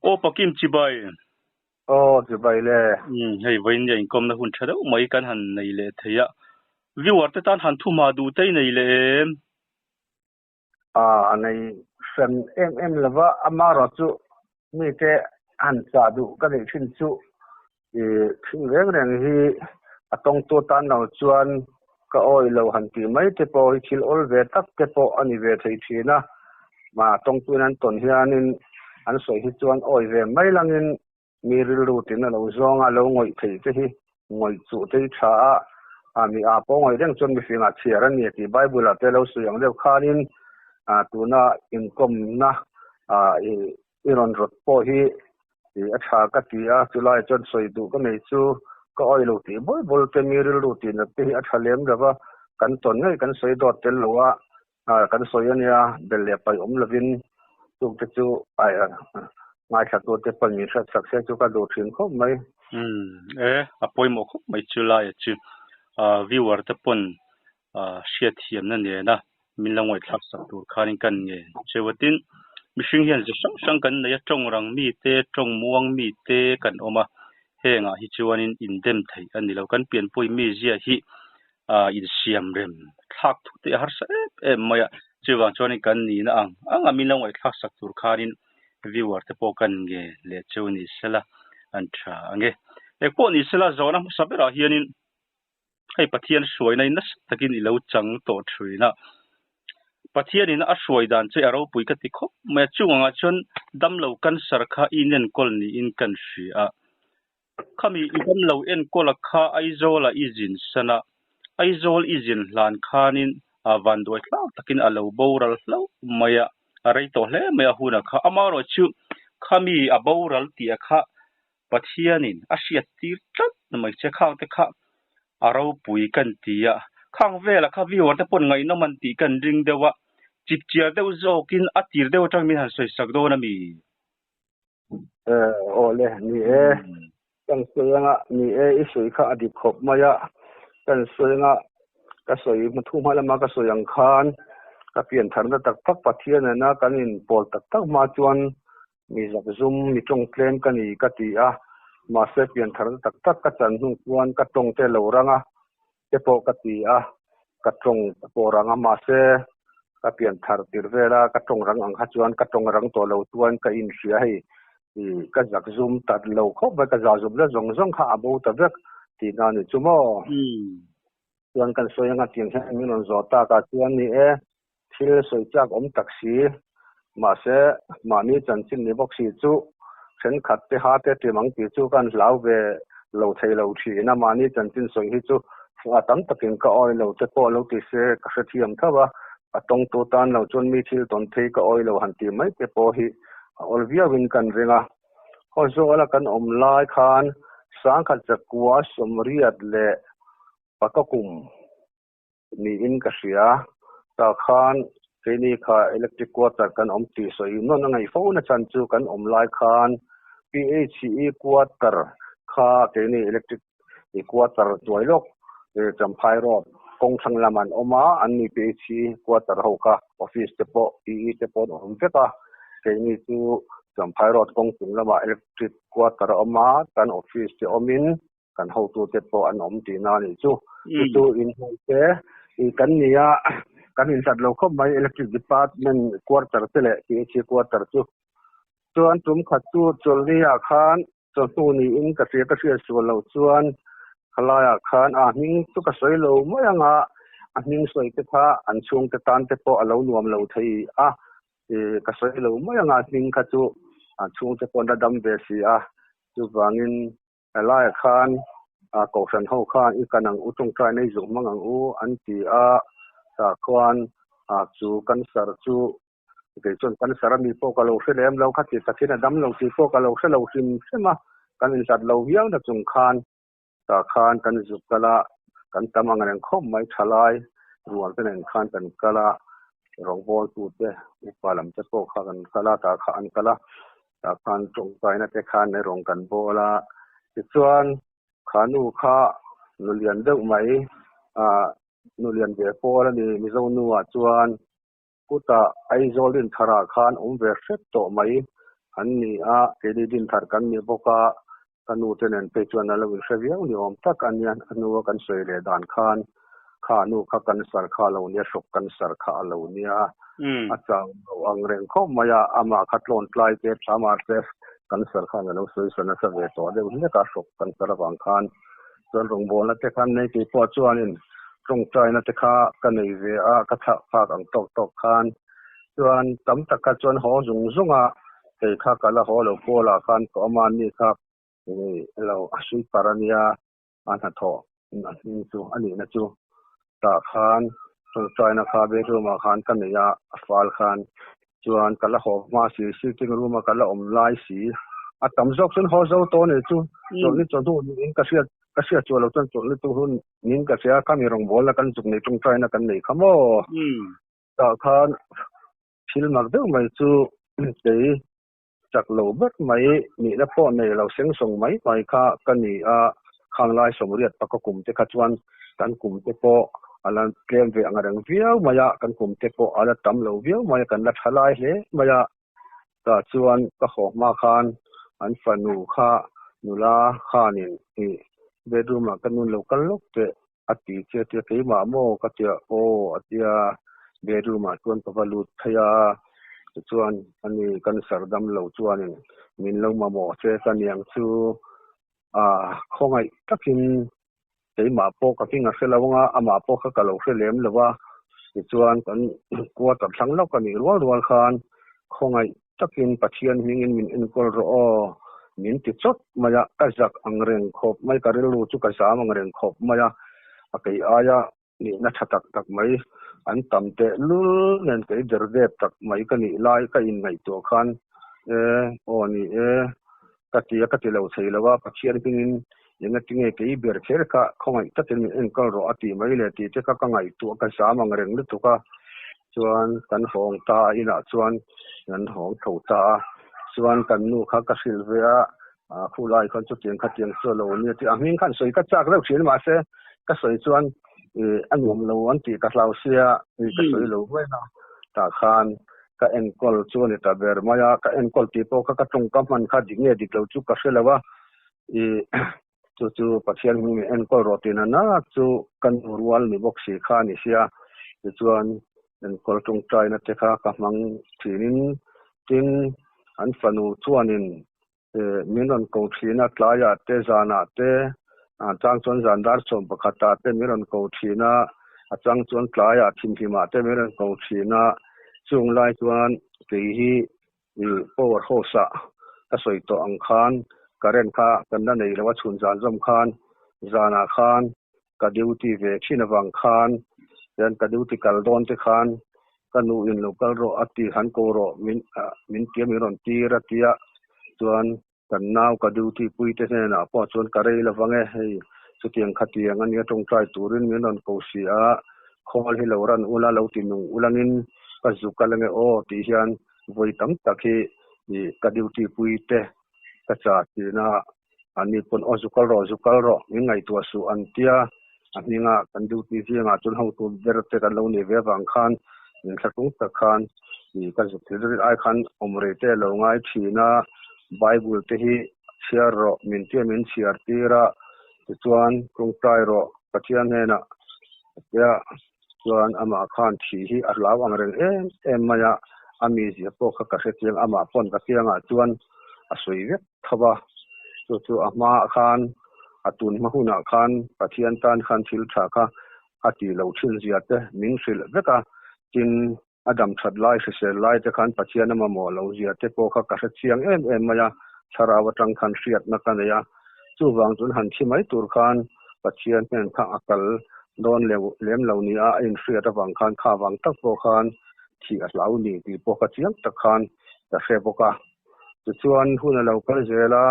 O pakim chibai chibai le hei vain ya inkom na hun thada mai kan han nei le theya viewer te tan han thu ma du te nei le nei san lava amara chu mi te an cha du ka nei thin chu thing reng hi atong to tan lo chuan ka oi lo han ti mai te po hi thil ol ve tak te po ani ve thei thina ma tong tu nan ton hianin an soi hi chuan oi ve mai langin mi ril ru tin lo zonga lo ngoi thei te hi ngoi chu te tha ami a po ngoi reng chon mi finga chiar ani ti bible te lo su yang le khanin tuna inkom na iron rot po hi a tha ka ti a chulai chon soi du ka nei chu ka oi lo ti bol te mi ril ru tin te hi a thalem dawa kan ton ngai kan soi dot tel lowa kan soi ania bel le pai lovin tu te chu ai ngai kha to te pan mi success chu ka do thin kho mai apoi mo kho mai chulai chu viewer te pon share thiam na ne na min langoi thak sak tur khanin kan nge chewatin mishing hian je sang kan nei tong rang mi te tong muang mi te kan oma henga hi chuanin indem thei ani lo kan pian poi mi zia hi in siam rem thak thu te har sa maya chiwa choni kan ni na anga min langoi thak sak tur khanin viewer te po kan nge le chuni sela antra ange ko ni sela zona sabera hianin hei pathian suai nei nas takin i lo chang to thruina pathian in a suai dan che aro pui ka ti kho me chunga chon damlo kan sarkha inen kolni in kan shi a khami idam lo en kolakha aizola izin sana aizol izin lan khanin avan doi tla takin alo boral hlo maya arai to hle maya huna kha amaro chu khami aboral ti kha pathianin asiat tir tat mai che kha te kha aro pui kan tia khang vela kha viewer te pon ngai no man ti kan ring dewa chip chia deu zokin atir deu tang min han soi sak do na mi ole ni kan soyanga ni isui kha adi khop maya kan soyanga ka soi muthu mala ma ka soyang khan ka pian tharna tak tak pathian na kanin pol tak tak ma chuan mi zak zum mi tong claim kani ka ti ma se pian tharna tak tak ka chan hung chuan ka tong te lo ranga te po ka ti ka tong po ranga ma se ka pian thar tir vela ka tong rang ang kha chuan ka tong rang to lo tuan ka in sia hei ka zak zum tat lo kho ba ka za zum la zong zong kha abo ta vek ti na ni chumo chuan kan soyanga tiang sa mi non zota ka chuan ni thil soi chak taksi ma se ma ni chan chin ni box si chu chen khat te ha te timang ti chu kan lau ve lo thei lo thi na ma ni chan chin soi hi chu tam takin ka oi lo te po lo ti se ka se thiam thawa atong to tan lo chon mi thil ton thei ka oi lo han ti mai te po hi olvia win kan renga ho zo ala kan om lai khan sang khat chakwa somriat le pakakum ni in ka sia ta khan keni kha electric quarter kan om ti so no na ngai phone na chan chu kan om lai khan PHE quarter kha keni electric quarter toilok champhai road kong thang laman oma anni PHE quarter ho ka office te po PE te po om veka keni chu champhai road kong tung lama electric quarter oma kan office te omin kan ho tu te po an om ti na ni chu tu in te kan nia kan in sat lo khop mai electric department quarter te le PHE quarter chu chuan tum khat chu cholnia khan chu tu ni in ka sia su lo chuan khalaya khan ning chu ka soi lo mayanga ning soi te tha an chung te tan te po alo nuam lo thei ka soi lo mayanga ning kha chu chung te pon da dam be si chu wangin khalaya khan ko san ho khan I kanang utong trai nei zu mangang u an ti ta kwan chu kan sar chu ke chon kan sar mi po ka lo selem lo kha ti takin dam lo ti po ka lo se lo sim sema kan in sat lo hiang da chung khan ta khan kan zu kala kan tamang ren khom mai thalai rual ten khan kan kala rong bol tu te upalam te po kha kan kala ta khan kala ta khan chung kai na te khan ne rong kan bola ti chuan khanu kha nulian deuh mai nulian ve pol ani mizo nuwa chuan puta aizolin thara khan ve set to mai อันนี้เกดิดินทัดกันมีบกกันนูเทนันไปจวนอะไรวิเศษอย่างนี้อมตักอันนี้อนุกันสวยเลยด่านข้านข้านูกันสารข้าเหล่านี้ชกกันสารข้าเหล่านี้อาจารย์อังเรงเขามายาอามาขัดลนปลายเก็บสามารถเก็บกันสารข้าเราสวยสนสเวตัวเดี๋ยวนี้ก็ชกกันสารบางข้านจนรงบนแล้วแต่ข้านในที่พอจวนนี่ตรงใจนั่นแต่ข้ากันในเวกระทะข้ากันตกข้านจวนตั้มตะกัดจวนหอจุงเฮ้ข้ากันละหอเราโกละข้านก็มานี่ครับเราสุยปารณียอันหัดทอนี่จูอันนี้นะจูตาข้านตรงใจนะข้าเบรูมาข้านกันเนี่ยฟาลข้านจวนกันละหอมาสีที่รู้มากันละอมลายสีตั้มจอกจนหอเจ้าตัวนี่จูจนนี่จนตัวนี้ก็เสียจวนเราจนนี่ตัวหุ่นนี่ก็เสียข้ามีรองบอลแล้วกันจุกนี่ตรงใจนะกันนี่ขโมตาข้านชิลมักเดิมไม่จูเดี๋ยจากโลบัดไม่นี่นะพ่อในเราเสียงส่งไหมไปค่ะกันนี่ข้างลายสมเรียดปะก็กลุ่มเตะขจวนกันกลุ่มเตะโปอันนั้นเกมเวียงอะไรเวียวมายากันกลุ่มเตะโปอันนั้นตำเหลวเวียวมายากันลัดทลายเลยมายาก็จวนก็ขอมาคานอันฝันูข้านุลาข้านี่เบดูมากันนุนเหลวกันลุกเตะอติเจเตะที่มาโมก็เตะโออติยาเบดูมาจวนปะวลุทยาจวนอันนี้กันสารดำเหลวจวนนี่มินลงมาหมอเจกันอย่างชูคงไอ้ก็กินไอ้หมาโปก็กินอ่ะเสร็จแล้วว่าหมาโปก็กะเหลวเสร็จแล้วหรือว่าจวนกันกลัวตับทั้งแล้วกันนี่รัวคานคงไอ้ก็กินปัจเจียนมินอินกอลรอมินติดจดมายะกะจักอังเรงขบไม่กะเรลูจุกะสามอังเรงขบมายะไอ้อายะนี่นัทตักไม่อันต่ำเตะลุ้นนั่นก็เดือดเด็บตักไม่กันนี่ไล่ก็อินไงตัวคันโอ้นี่กะติเราใส่แล้วว่าปัจเจียนเป็นยังไงที่ไงก็อีเบียร์เชร์ก็คงไอ้ตัดเป็นอินก็รอตีไม่เลยตีจะก็ไงตัวก็สามอังเรงนึกตัวก็ชวนกันหงตาอินะชวนกันหงเขาตาชวนกันนู่ข้าก็สิลเวียผู้ไล่คนจุดเตียงขัดเตียงโซโลเนี่ยที่มิ่งขันสวยก็จากแล้วเสียมาเสก็สวยชวนอันหนุ่มเราอันตีกับเราเสียก็สวยเราไว้นะตาคานก็เอ็นกอลชวนนี่ตาเบอร์มายาก็เอ็นกอลตีโปก็ตรงกับมันขัดดิ่งเนี่ยดิเราจุกก็เสียแล้วว่าจู่ปัจเจียนมีเอ็นกอลรอตินะนะจู่กันรัวนี่บอกสีข้านี่เสียจวนเอ็นกอลตรงใจนะเจ้ากับมังทีนินจินอันฝันูชวนนินมีนนโกทีนะกลายเตจานาเตจางจวนจันดาร์สมปขัตตาเตมีนนโกทีนะจางจวนกลายทิมพิมาเตมีนนโกทีนะจุงไลจวนตีฮีโปวร์โฮสะก็สวยตัวอังคารกระเรนข้ากันนั่นเองแล้วว่าชุนจานจอมคานจานาคานกระดิวตีเวชินวังคานเดินกระดิวตีกัลดอนตีคานกันนูอินลูกกัลโรอติหันโกโรมินเกียมิรอนตีระเตียจวนกันนาวกระดิวตีปุยเตเนนะพอจวนกระเรยละฟังให้สุดยังขัดยังอันนี้ตรงใจตูรินมิรอนโกเสียคอลให้เรารันอุลาเราตินุงอุลังินก็สุกัลงโอตีเฮียนวุยตั้มตะคีกระดิวตีปุยเตกระจาตีนะอันนี้คนอสุกัลโรยังไงตัวสุอันเตียอันนี้งากันดิวตีเสียงาจนเขาตัวเดรเตกันเราเนี่ยเวฟังคันยังสักตุ้งตะคันก็สุดที่ไอ้คันอมเรเตเราง่ายทีนะไบเบิลที่เชียร์โรมินเตียมินเชียร์ตีระจวนกรุงไทยโรปัจเจียนเฮนะเดี๋ยวจวนอามาคันที่อัลลาวอังเรงมายาอามีเสียพวกเขาเสียงอามาปนกับเสียงจวนสวยเวททว่าจู่อามาคันตุนมาหุนาคันปัจเจียนตันคันทิลชาค่ะอาทิเราชิลเสียเตมิงสิลเวกาจินอดัมชัดไล่เสียไล่จะคันปัจเจียนมาหมอเราเสียเตพวกเขาเสียงมายาชาราวตังคันเสียดนักกันเลยจู่วางจนหันที่ไม่ตูร์คันปัจเจียนเป็นข้าอักลโดนเลี้ยมเหล่านี้อินเสียระวังคันข้าวังตักโปคันที่อัลลาวนี่ที่พวกเสียงตะคันจะเสียพวกจวนหุ่นเราก็เจอละ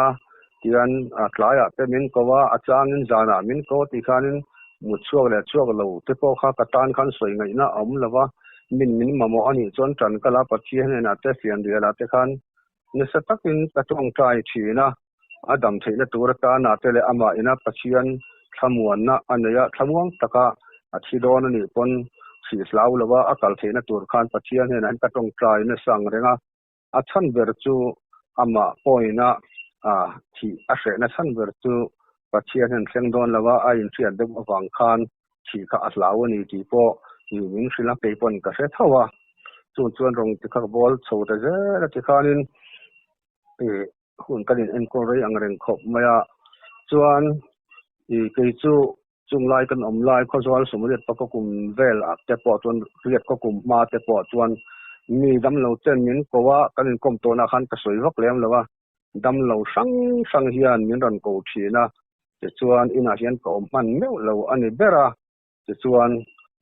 ที่อันกลายเป็นมินก็ว่าอาจารย์นินจานามินก็ที่คันมุดช่วงเราที่พวกเขากระตันคันสวยไงนะอมแล้วว่ามินมาโมอันนี้จนจันก็ลาปัจเจียนเนี่ยแต่เสียงเดียวละที่คันเนี่ยสักพักนึงกระตรงใจทีนะอาดัมเทนตัวตานาเตเลอามาอินะปัจเจียนขมวนนะอันนี้ขมวงตะกะอาทิโดนนี่ปนสีสลาวแล้วว่าอากาศเทนตัวคันปัจเจียนเนี่ยนั้นกระตรงใจเนี่ยสั่งเรื่องอาชันเบอร์จู ama poina thi ase na san ver tu pathian han thleng don lawa a in thian dem awang khan thi kha aslaw ni ti po ni min sila pe pon ka se thawa chuan rong ti kha bol chho ta je la ti khanin hun kanin en ko rei ang reng khop maya chuan ke chu chunglai kan omlai khozwal sumriat pa ko kum vel ak te po chuan riat ko kum ma te po chuan mi dam lo chen min kowa kanin kom to na khan ka soi vak lem lawa dam lo sang hian min ran ko thina te chuan ina hian ko man meu lo ani bera te chuan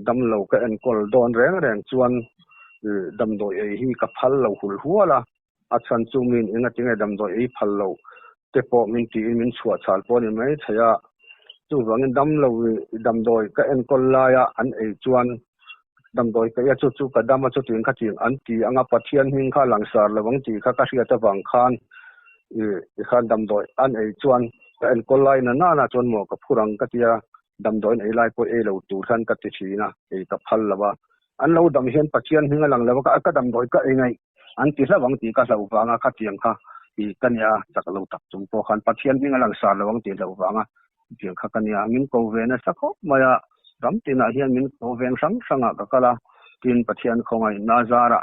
dam lo ka en kol don reng chuan dam doi hi ka phal lo hul huala a chan chu min ina tinga dam doi phal lo te po min ti min chhuwa chal po ni mai thaya chu wangin dam lo dam doi ka en kol la ya an ei chuan dam doi ka ya chu ka dama chu tin kha tin an ti anga pathian hing kha langsar lawang ti kha ka ria ta wang khan khan dam doi an ei chuan ka en kol lai na chuan mo ka phurang ka tia dam doi ei lai po e lo tu khan ka ti thina ei ka phal lawa an lo dam hian pathian hing lang lawa ka dam doi ka ei ngai an ti la wang ti ka lo wanga kha tiang kha i kanya tak lo tak chung po khan pathian hing langsar lawang ti lo wanga tiang kha kanya min ko ve na sakho maya ram tina hian min ko veng sang ka kala tin pathian khongai na zara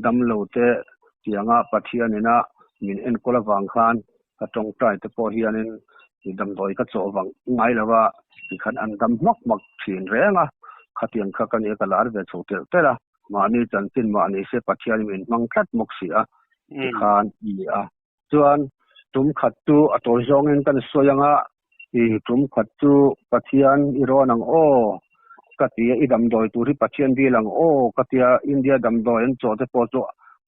dam lo te tianga pathian ina min en kola wang khan ka tong tai te po hianin dam doi ka chaw wang ngai lawa ti khan an dam mak thin renga khatiang kha kan e kalar ve chotel tela mani chan tin mani se pathian min mang khat mok sia ti khan a chuan tum khat tu atol zongin kan soyanga tum khat tu pathian ironang katia idam doi turi pathian bilang katia India dam doi en chote po cho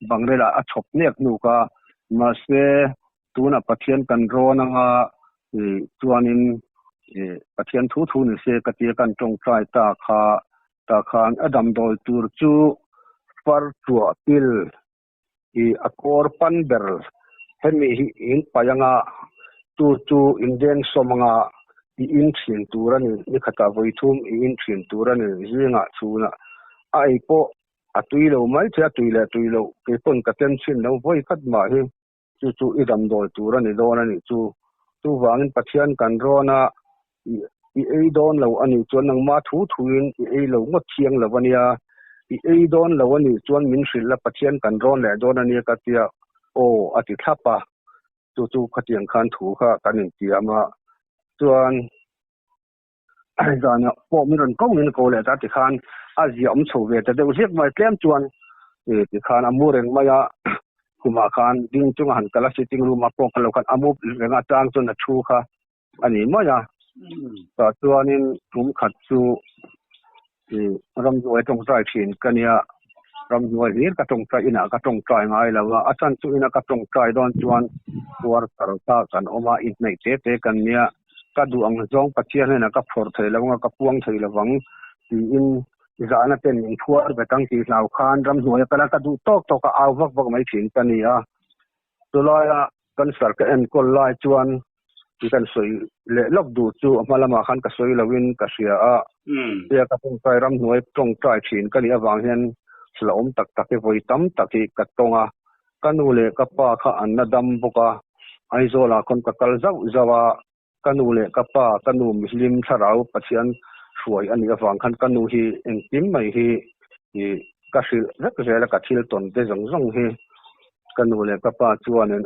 bangrela a chop nek nu ka mase tuna pathian kan ronanga chuanin pathian thu ni se katia kan tong trai ta khan adam doi tur chu par tua pil akor pan ber hemi hi in payanga tu Indian somanga in thin turani ni khata voithum in thin turani zinga chuna ai po atui lo mai cha tuilo ke pon ka ten chin lo voi khat ma hi chu idam doi turani donani chu wangin pathian kan rona i ei don lo ani chuan nang ma thuin i ei lo ngot thiang lawania i ei don lo ani chuan min hril la pathian kan ron le donani ka tia ati thapa chu khatiang khan thu kha kanin tiama chuan dana po mi ron kong in ko le ta ti khan azia chho ve ta deu riek mai tlem chuan ti khan amureng maya kuma khan ding chung han kala sitting room a pok lo khan amu renga tang chun na thu kha ani maya ta chuanin tum khat chu ram joi tong trai thin kania ram joi rir ka tong trai ina ka tong trai ngai lawa achan chu ina ka tong trai don chuan war tarta kan oma in nei te kan nia ka du ang zong pathian na ka phor thei lawanga ka puang thei lawang ti in zana ten in thuar betang ti lau khan ram hnuai kala ka du tok ka aw vak mai thin kania tulaya kan sar ka en kol lai chuan ti kan soi le lok du chu amalama khan ka soi lawin ka sia a ya ka tong trai ram hnuai tong trai thin kania wang hian slom tak voi tam taki ka tonga kanu le ka pa kha anna dam boka aizola kon ka kal zawa kanu le ka pa kanu muslim tharau pathian hruai ani awang khan kanu hi engtim mai hi ka hril rek rela ka thil ton te zong hi kanu le ka pa chuanin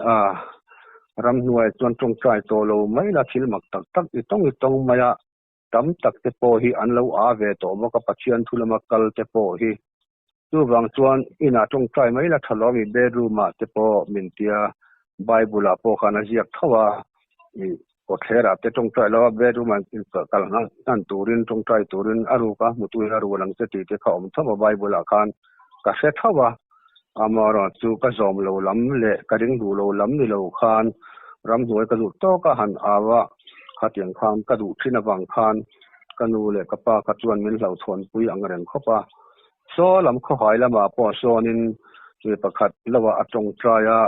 ram hnuai chuan tong trai to lo mai la thil mak tak itong maya tam tak te po hi an lo a ve to boka pathian thulama kal te po hi chu wang chuan ina tong trai mai la thalomi bedroom a te po min tia bible a po khana ziak thawa ko thera te tong trai lawa bedroom an in kal na tan turin tong trai turin aru ka mutu aru lang se ti te khom thama bible a khan ka se thawa amara chu ka zom lo lam le ka ring du lo lam ni lo khan ram hnuai ka du to ka han awa khatiang khan ka du thina wang khan kanu le ka pa ka chuan min hlau thon pui ang reng khopa so lam kho hai lama po sonin che pakhat lawa atong traya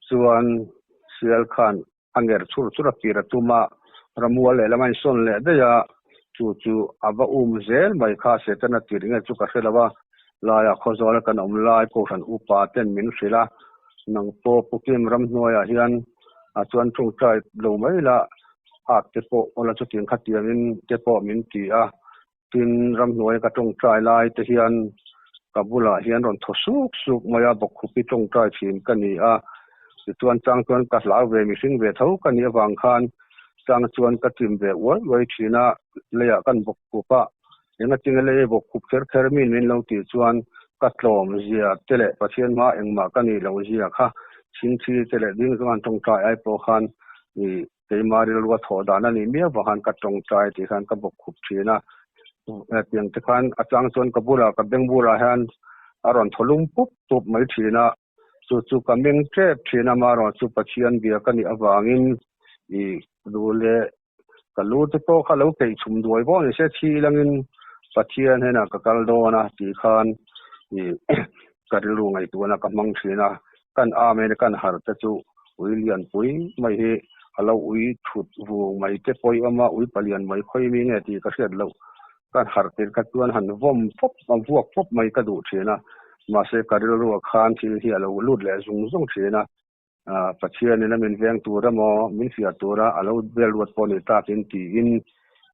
chuan sial khan anger chura tira tuma ramual le lamai son le deya chu ava zel mai kha setana tiringa chu ka helawa laya khozol kan omlai ko ran upa ten min hrila นังโปปุกิมรำนวยเฮียนจวนตรงใจลงไม่ละอาจจะโปอละจุดขัดเตียมินเจโปมินตีตินรำนวยกระตรงใจลายเฮียนกับบุลาเฮียนรอนทสุกมายาบกคุปิตรงใจทีมกันนี่จวนจังจวนกัสลาเวมิสิงเวเท่ากันนี่วางคันจังจวนกัติมเวไว้ทีน่ะเลยกันบกคุปะยังจริงเลยบกคุปเคอร์มินมินเราตีจวนกัตลมเสียเตเลประเทศมาเองมากันนี่เราเสียค่ะชิงทีเตเลดิ้งจวนตรงใจไอโปคันนี่เตมาริลวัทอดานันนี่เมียบหันกัตรงใจที่คันกับบกคุปทีน่ะเพียงแต่คันอาจารย์จวนกับบุรากับเบงบุราฮันอารอนทลุมปุ๊บไม่ทีน่ะสุกับเมงเจ็บทีน่ะมารอนสุปเชียนเบียกันนี่อวางินอีดูเลก็รู้ที่พวกเขาเราไปชุมด้วยบ่เนี่ยเสียทีละเงินปะเทียนให้น่ะก็กัลโดนะที่คันนี่ก็ได้รู้ไงตัวน่ะก็มังทีน่ะกันอเมริกันหาตะจุวิลเลียนปุยไม่เฮเราอุยชุดวงไม่เจ็บปุยออกมาอุยปะเลียนไม่ค่อยมีไงที่ก็เสียแล้วกันหาเตกะตวนหันวมปุ๊บมาพวกปุ๊บไม่กระดูทีน่ะมาเสก็ได้รู้ว่าคานที่เฮียเราลุดแลซุงทีน่ะปะเชียนนี่นะมันเวียงตัวระมอมันเสียตัวระเราเวลวดปอนี่ตาเป็นตีอิน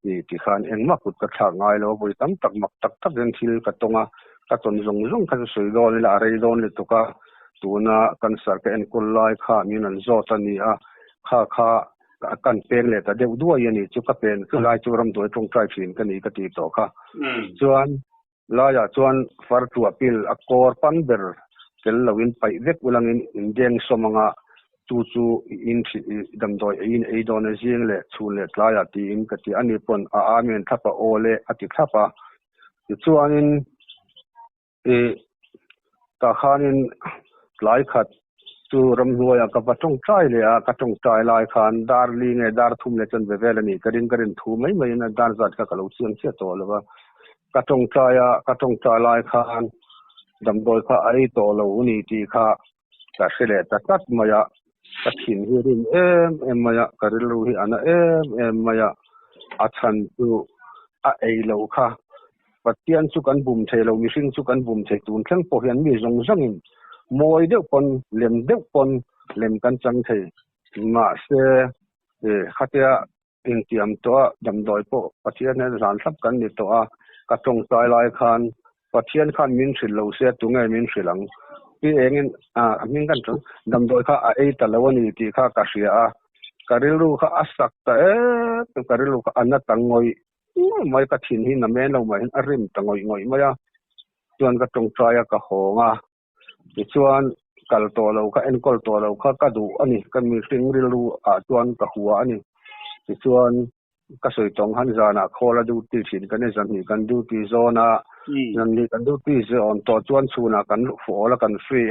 นี่ที่คานเองมากุดกระทางง่ายแล้วบ่ตั้งตักมักตักเดินทิลกะตงกะตนซุงคันสวยดอนนี่ละอะไรดอนนี่ตุกะตัวน่ะกันสักเอ็นกุลไลค่ามีนันจอตันนี่ค่ากันเป็นเลยแต่เดี๋ยวด้วยนี่จุกะเป็นคือลายจุรำตัวตรงใจฟินกันนี่กะตีต่อค่ะส่วนลายจวนฟาร์ตัวปิลอากอร์ปันเดอร์เกลลวินไปเด็กอุลังอินเดียนสมงะจูอินดำดอยอินไอดอนเจียงเลยชูเลยลายตีอินกะตีอันนี้ปนอาเมนทับโอเลอติทับส่วนตาคานินหลายขัดจูรำนวยกับตรงใจเลยกับตรงใจลายคันดาร์ลิงดาร์ทุ่มเลยจนเวลนี่กระดินทูไม่นะดาร์จัดกับเราเสียงเสียตัวเลยว่ากับตรงใจลายคันดำโดยข้าไอตัวเรานี่ที่ข้าแต่เสด็จตัดมายะตัดหินหิรินมายะกระดูหิอันมายะอาชันตูไอเราข้าปัจเจียนสุกันบุ่มเทเรามีสิ่งสุกันบุ่มเทตูนเครื่องปกยันมีจงจังมวยเดียวปนเล่มเดียวปนเล่มกันจังเทมาเสขัดเตะอินเตียมตัวดำโดยพวกปัจเจียนในสารสับกันนี่ตัวกระจงใจลายคันปะเทียนคันมินสิเราเสียตุงไงมินสิหลังพี่เองมินกันจังดำโดยข้าไอตะละวันนี้ที่ข้ากะเสียการิลูข้าอัสักแต่การิลูข้าอันนั้นตังงอยไม่กระถินหินน้ำแม่เราไม่เห็นอริมตังงอยไม่ยาจวนกระจงใจกะหงจวนกัลตัวเราข้าเอ็นกัลตัวเราข้ากระดูอันนี้กันมีสิ่งริลูจวนกะหัวอันนี้จวนก็สวยตรงหันจานะโคลาดูตีสินกันเนี่ยจันนี่กันดูตีโซนะนั่นนี่กันดูตีโซนตัวจวนสูนะกันฝอละกันฟรี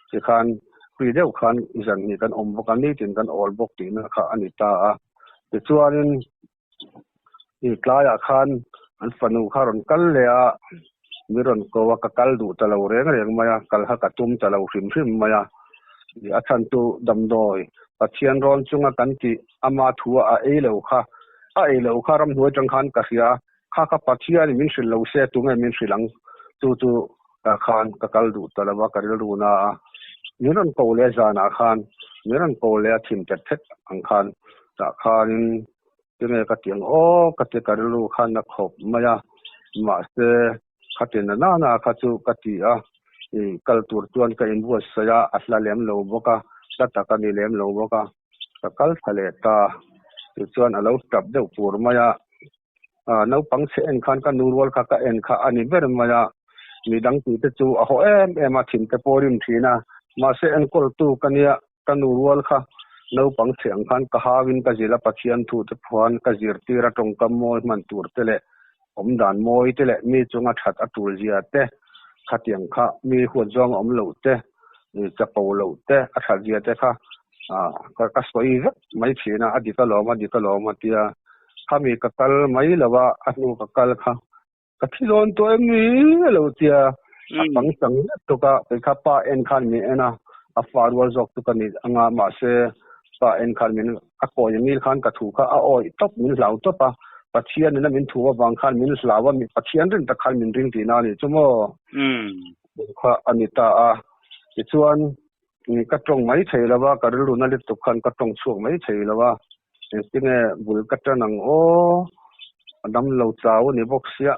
ที่คันฟรีเดียวคันจันนี่กันบกันนี่ถึงกันออลบกตีนะค่ะอันนี้ตาที่จวนนี่กลายคันอันฝนูคารอนกัลเลยมีรอนก็ว่ากัลดูตะเราเร่งมายากัลฮักตุ้มตะเราฟิมมายาอาชันตูดำดอยปัจเจียนร้อนจุงกันที่อามาทัวเอเลวค่ะไอเลวข้ารำหัวจังคันกะเสียข้าปัจเจียนมินสิเราเสียตุงไงมินสิหลังตูคันกัลดูตะเราว่ากันรูน่ามีรอนโกเลจานาคันมีรอนโกเลทิมเจ็ดอังคันจากคันจึงไงกะเตียงกะเตียกันรูคันนักขบมายามาเสขัดเตนนาขัดจูกะตีกัลตูร์จวนกันอินวัวสยาอัสลาเลมโลบกะสัตตะกันเลมโลบกะกัลทะเลตาจวนเราจับเดือดปูรมายาน้าปังเชนคันกันนูรวลค่ะกันเอ็นค่ะอันนี้เวรมายามีดังตีตะจูโหมาถิ่นตะโพริมทีนะมาเชนกอลตูกันเนี่ยกันนูรวลค่ะน้าปังเชียงคันกะฮาวินกะจิลปัจเจียนทูตะพวนกะจิรตีระตงกัมโมมันตูร์เตเลด่านโมยเตเลมีจงอัดหัดอัตุลเจียเตขัดยังค่ะมีหัวจงเหลาเตมีจะปูเหลาเตอัดหัดเจียเตค่ะก็สวยไม่เสียนะอดีตล้อมาเตียข้ามีกัลไม่ละว่าอันนู้นกัลค่ะก็ที่โดนตัวนี้เราเตียบางสังตุกะไปข้าป้าเอ็นคันมีนะฟาร์วอลจอกตุกะนี่งามาเสป้าเอ็นคันมีอากอยมีคันกระถูกอ้อยตบมีเหล่าตบปัจเจียนนี่มีถั่วบางคันมีเหล่าว่ามีปัจเจียนเรื่องตะคันมีริงตีนานี่ชั่วโมงข้าอันนี้ตาส่วน กระตรงไม่ใช่แล้วว่ากระรุนลิตุคันกระตรงช่วงไม่ใช่แล้วว่าจริงๆบุลกระตนังโอ้ดำเหล่าเจ้านี่บกเสีย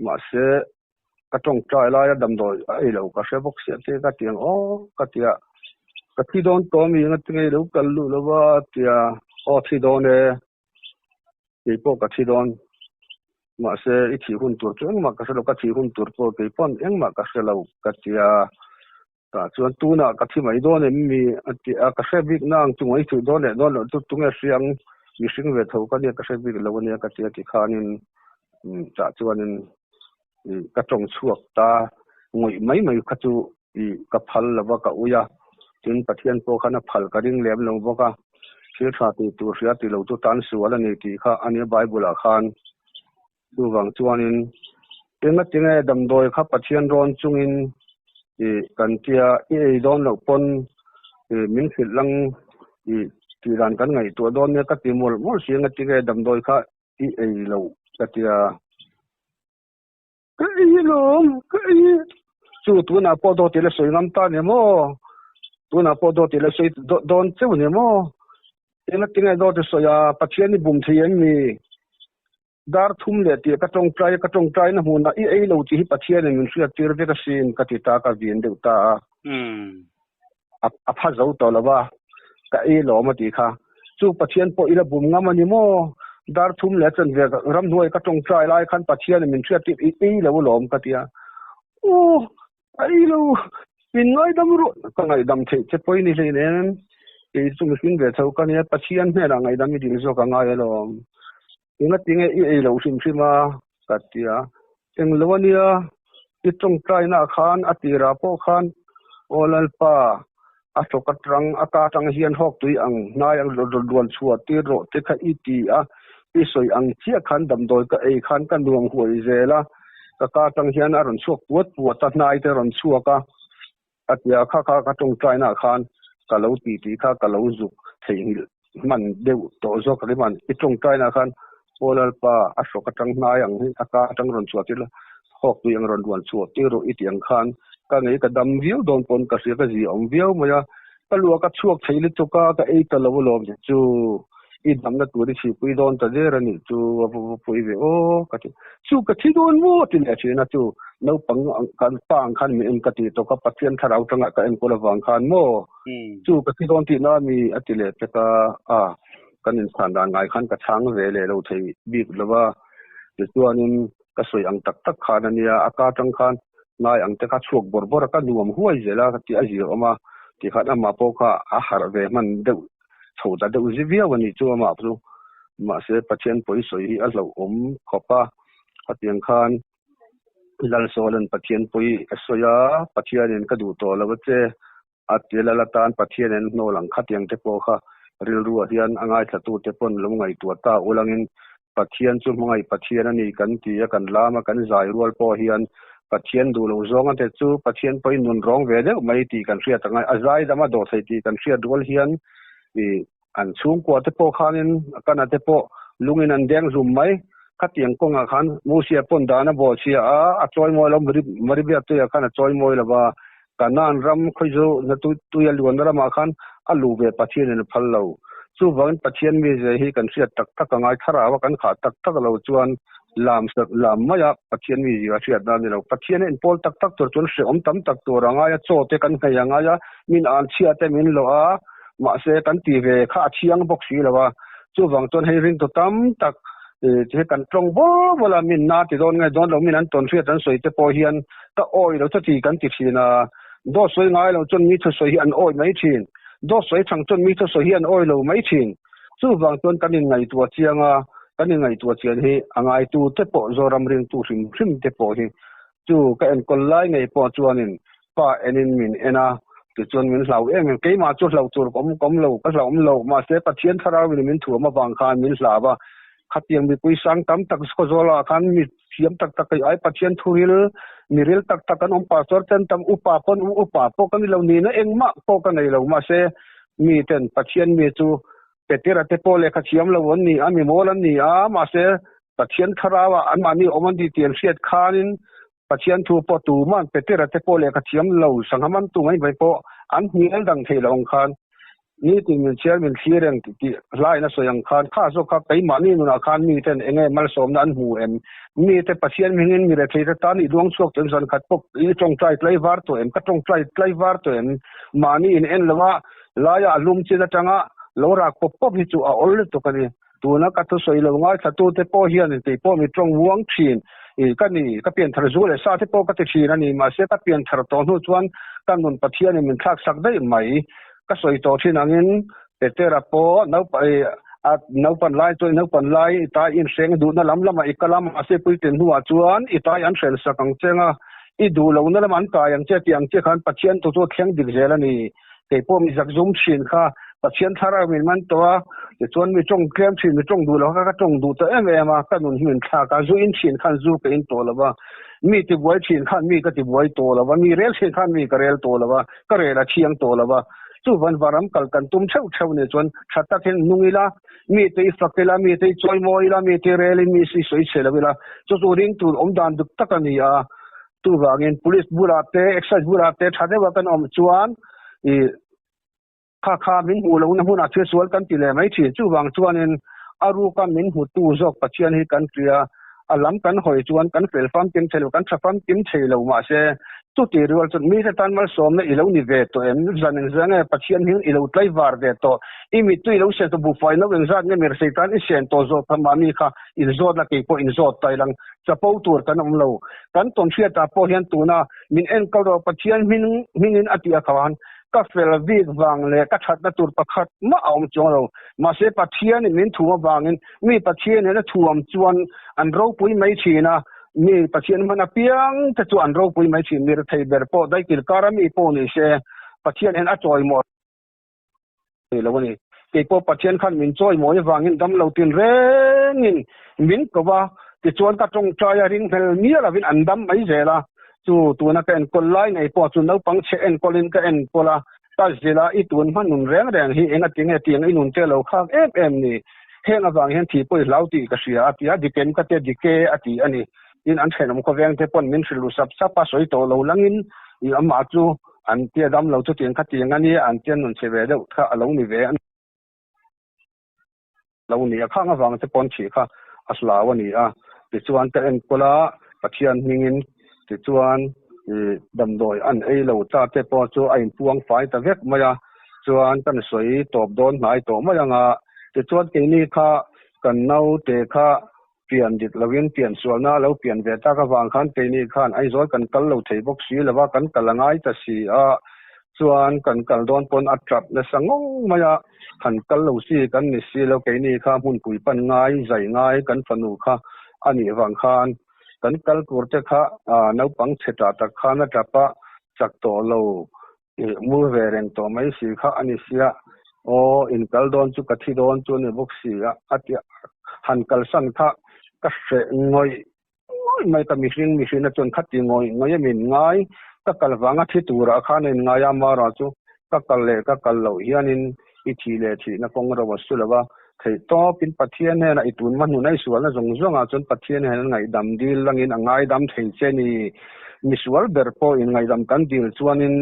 มาเสียกระตรงใจลายดำโดยไอ้เหล่ากระเสียบกเสียที่กระเตียงโอ้กระเตียกระที่โดนตัวมีเงินที่เหล่ากันรู้แล้วว่าเตียโอ้ที่โดนเนี่ยไอ้พวกกระที่โดนมาเสียอีที่หุ่นตัวจนมากระเสียเรากระที่หุ่นตัวพวกไอ้ป้อนเอ็งมากระเสียเรากระเตียส่วนตัวน่ะกะที่ไม่โดนเนี่ยมีกระเสบิกนางจุงไอ้ถือโดนเนี่ยโดนตุงเสียงมีสิ่งเวทเขาก็เนี่ยกระเสบิกแล้ววันนี้กะที่ที่ขานินจากส่วนนึงกระจงชวกตางวยไม่กระจูกระพัลแล้วว่ากะอุยาถึงประเทศพวกนั้นพัลกระดิ่งแหลมลงบอกว่าเชื่อชาติตัวเสียติเราตัวตันสวนนี่ที่ข้าอันนี้ไบเบิลขานดูวังส่วนนึงจึงดำโดยข้าประเทศร้อนจุงอินกันเตียโดนเหล่าปนมิงสิลังที่ร้านกันไงตัวโดนเนี่ยก็ตีมลเสียงที่แกดำโดยค่ะเหล่าก็เตียก็ลมก็จู่ตัวน่ะพอโดนที่ละสวยงามตาเนี่ยมั้งตัวน่ะพอโดนที่ละสวยโดนเจ้าเนี่ยมั้งที่ไงโดนที่สวยปัจจัยนี่บุ่มเทียนมีดาร์ทุ่มเลยที่กระจงใจนะหุ่นน่ะเราที่ปัจจัยนี่มันเสียที่ระเบิดสิ่งกติตากระเวียนเดือดตาพัดเจ้าตัวละว่าก็หล่อมาตีค่ะจู่ปัจจัยพอละบุ่มงามนี่มั้งดาร์ทุ่มเลยจนเวกรำด้วยกระจงใจลายขันปัจจัยนี่มันเสียที่แล้วหล่อมาตีโอ้เราเป็นไงดำรู้ก็ไงดำเทจะไปนี่เลยเนี่ยจุ่มสิ่งเวทเขากันเนี่ยปัจจัยเนี่ยไงดำมีดีสุดก็ไงล่ะtingเราซิมากัตยาลวันนี้ที่ตรงใจน่าขานอติราโปขานโอลัลปาสกตรังอากาศเฮียนหอกตุยอังนายังดวนชัวติโรติขอีตีพิสวยอังเชียขันดำโดยก็ขันกันดวงหวยเจละอากาศเฮียนอรุณชัวปวดตัดนายแต่อรุณชัวก็อติยาข้าตรงใจน่าขานกะเลาตีข้ากะเลาจุกเทียงมันเดียวโตโซกเลยมันที่ตรงใจน่าขานโอลาปาอโศกจังนายังอากาศจังรอนสวติละหอกตัวยังรอนดวนสวติโรอิตยังคันก็ไงก็ดำวิวโดนปนกระเสียก็จีอมวิวมาก็ลัวก็ช่วงใช้ลิตุกก็ตะลวลมจู่อีดำนัดตัวที่ชีปุยโดนตะเดรันนี่จู่ปุยเวโอก็จู่ก็ที่โดนวัวที่เหลือชีนะจู่เราปังกันปังคันมีเอ็มกติตัวก็ปัจจัยทาราวจังก็เอ็มกุลวังคันโมจู่ก็ที่โดนที่น่ามีอติเลตก็กันอินสานดานไงขันกระช้างเวเลเราใช้บีบหรือว่าตัวนี้ก็สวยอังตักขานันเนี่ยอากาศจังคันนายอังเตะชวกบอร์ก็ดูมหัวเจล่าที่อาจีออกมาที่ขันมาพกอาหารเวมันเดือดโฉดเดือดจีเวียวันนี้จัวมาปุ๊บมาเสียปัจจัยปุ๋ยสวยอันเราขอบป้าขัดยังคันลัลโซลันปัจจัยปุ๋ยสวยปัจจัยนี้ก็ดูตัวแล้วว่าเจอัตยาละตานปัจจัยนี้โนหลังขัดยังเตะโปค่ะเรื่องรัวที่อันง่ายจะตูเตปนลงไงตัวตาอุลังอินปัจเจียนจุ่มไงปัจเจียนนี่กันที่กันลามากันใจรัวพอเฮียนปัจเจียนดูเราจงอันเตจูปัจเจียนไปนุนร้องเวเดไม่ตีกันเสียตั้งไงอาใจดมาโดดใส่ตีกันเสียดูเฮียนอันสูงกว่าเตปอขานินกันเตปอลุงอินอันแดงซุ่มไหมขัดยังกงอาคันมูเสียปนดานะบ่เสียจอยมวยเรามริเบียตัวคันจอยมวยละว่ากันนั่นรำคุยจูนตุยล้วนรำอาคันอลูเวปัจเจียนพัลเราจู่วันปัจเจียนมีเจฮีกันเสียตักง่ายทาราว่ากันขาตักเราจวนลามไม่อยากปัจเจียนมีจีว่าเสียด้านนี้เราปัจเจียนอินพอลตักตัวจนเสียตั้มตัวร่างายโจเตกันขยังายมินอันเชียเตมินโลมาเสกันตีเวข้าเชียงบกสีแล้วว่าจู่วันจนให้รินตัวตั้มตักที่กันตรงบ่เวลามินนาที่โดนไงโดนเรามินอันตนเสียตันสวยเตปอเฮียนตะโอยเราจะตีกันติดชีนาดอสวยง่ายเราจนมีทศวยอันโอยไม่ชินดอสวยช่างจนมีทศวยอันโอยเราไม่ชินจู่บางจนกันยังไงตัวเชียงกันยังไงตัวเชียงที่อ่างตัวเตปอจอรำเรียงตัวริมเตปอที่จู่กันคนไล่ไงปอจวนนินป้าเอ็นมินเอ็นะที่จวนมินเรามันเกี่ยมาจุดเราตัวกเราก็เรามาเสียปัจเจียนทาราวินมินถั่วมาบางคานมินลาบะขัดยังมีกุยสังตั้มตักสกโซลาคันมีเสียมตักไอปัจเจียนทุริลมีเรลตักกันปาสอร์เซนตั้มอุปาปกันเรานี่นะเองมาปกันเรามาเสมีเต็นปัจเจียนมีจูเป็ดที่เราเตปโลเลขเชียมเราวันนี้มีโมลันนี่มาเสปัจเจียนทาราวอันมานี่อมันดีเตียนเสียดคานิน ปะเชียนทูปอตูมันเปเตระเตโปเลกะเทียมเหลาสังหมันตุงไว้ปออันนี้ดังเทลองคันนี่ติมินเชียมินทีเรงติไลนะสยังคันข้าโซคาไปมานี่นุนอาคันมีเทนเองมัลสมนั้นหูมีแต่ปะเชียนมิงินมีเรเทตตานี่ดวงโชคจนสันขัดปกอีจงใจไกลวาร์ตัวก็จงใจไกลวาร์ตัวมานี่อินเอ็นละว่าลายอารมณ์จิตจังะลอรักปบฮิจูออลตุกันนี่ตัวนักตุสอยลงว่าถ้าตัวเตโปเฮียนเตโปมีตรงวงชินก็นี่ก็เปลี่ยนทรจูเลยซาเตโปก็ติชีนั่นนี่มาเสียก็เปลี่ยนทรตอนนู้นชวนกันนุนปะเทียนนี่มันทักสักได้ไหมก็สอยโตที่นั่งเปเตระโปนับไปนับปันไลตัวนับปันไลตายอินเสียงดูนั่นลำอีกลำอาเซปุยเต็นหัวชวนอีตายอันเซลสักเจงอ่ะอีดูเรานั่นมันตายอย่างเจ๊ยังเจ๊ขันปะเทียนตัวแข็งดิบเจแล้วนี่เตโปมีสักจุ่มชินค่ะปะเชียนทารามินมันตัวจะชวนมีจงเคลมชินมีจงดูแล้วก็จงดูตัวมาก็นุนหินทากาจูอินชินขันจูเป็นตัวแล้วว่ามีติบไว้ชินขันมีก็ติบไว้ตัวแล้วว่ามีเรลชินขันมีก็เรลตัวแล้วว่าก็เรลเชียงตัวแล้วว่าจูวันวารมกัลกันตุ้มเช่าเนี่ยชวนชัดตะเห็นนุ่งอีละมีแต่ฟักอีละมีแต่จอยมอยละมีแต่เรลมีสิสวยเฉลเวลาจู่ๆริงตัวดานดุกตะกันนี่ตัวว่าเงิน police บุราเตเอ็กไซส์บุราเตทัดได้ว่ากันชวนข้ามินหูแล้วนะหุ่นอาเชื่อสวนกันตีเลยไม่ฉีดจู่วางชวนเองอารูกันมินหูตู้จอกปัจจัยให้กันเกลียล้ำกันหอยชวนกันเฟลฟัมกิมเชลกันชับฟัมกิมเชลมาเช่ตู้ตีรัวจนมีแต่ตันมาสมในอีเหล่านิเวศตัวจันเองปัจจัยหินอีเหล่าไตรวาร์เดตัวอีมีตู้อีเหล่าเซตบุฟไฟน์นั่งจันเนี่ยมีเศษตันอีเซนตัวจอกพม่ามีค่ะอินโซดละกี่พออินโซดไตลังจะปูตัวกันอมเหล่ากันต้นเชื่อตาพอเห็นตัวน่ะมินเอ็นก็รอปัจจัยมินอติอาควันก็เฟลวีกวางเลยก็ชัดนะตัวประคัดมาเอาจงเรามาเสปะเทียนมินถั่ววางมีปะเทียนเนี่ยถั่วจวนอันเราปุยไม่ชีนะมีปะเทียนมันเปียงแต่จวนเราปุยไม่ชีมีไทยเบอร์โปได้กิลการมีโปนี่เชปะเทียนเห็นอจอยหมดแล้ววันนี้เกี่ยวกับปะเทียนขันมินจอยหมดวางดำเราตินเร่งมินก็ว่าแต่จวนก็จงใจริงเฮลมีอะไรวินอันดำไม่เจละจู่ตัวนักเอ็นคนไล่ในปอจุนเราปังเชเอ็นคนลินก็เอ็นคนละตาเจลาอีตัวมันนุนแรงฮีเอ็นติงอีนุนเจเราข้างนี่เฮงบางเห็นที่ปุ่ยเหล่าตีก็เสียที่ดิเกนก็เตดิเกอติอันนี้อินอันเห็นมันก็แรงเทปนมินสิลุสับปัสสอยโตเราลังอินอีอามาจูอันเตียดำเราจุดเตียงขัดเตียงอันนี้อันเตียนนุนเชเวเดอถ้าเรานี่เวเรานี่ข้างบางเทปนฉีค่ะอัสลาวันนี้ติจวนเตเอ็นคนละปัจจัยมิงติจวนดำโดยอันเราจะเทปจูไอ้พวงไฟตะเวกมาจวนกันสวยตบโดนหายตัวมาอย่างติจวนที่นี่ค่ะกันเนาเตค่ะเปลี่ยนจิตละวินเปลี่ยนส่วนหน้าแล้วเปลี่ยนเวทากวางขันที่นี่ขันไอ้ร้อยกันกันเราเทบกสีหรือว่ากันกันละง่ายแต่สีจวนกันโดนปนอัดจับและสังงมาขันกันเราสีกันนี่สีแล้วที่นี่ค่ะหุ่นปุ๋ยปันง่ายใจง่ายกันสนุกค่ะอันนี้วางขันกันกัลกูร์เตค่ะนับปังเชตาตะขานะจับปะจักโตเรามูเวเรนตัวไม่สีค่ะอันนี้เสียอินกัลโดนจุกที่โดนจุนบุกสีอัติหันกัลสันค่ะก็เสงอยไม่ก็มีสิ่งนั้นจนขัดงอยมินง่ายก็กัลวังที่ตัวราคาในง่ายมาราจูก็กัลเล่ก็กัลเหล่าเฮียนินอิทีเล่ที่นักองเราวัสุลว่าที่ต่อเป็นปัจเจียนเนี่ยไอตุนมันอยู่ในส่วนนั้นจงจนปัจเจียนเนี่ยไงดำดีลังอินไงดำที่เจนี่มิสวอลเบอร์โปอินไงดำกันดีลส่วนอิน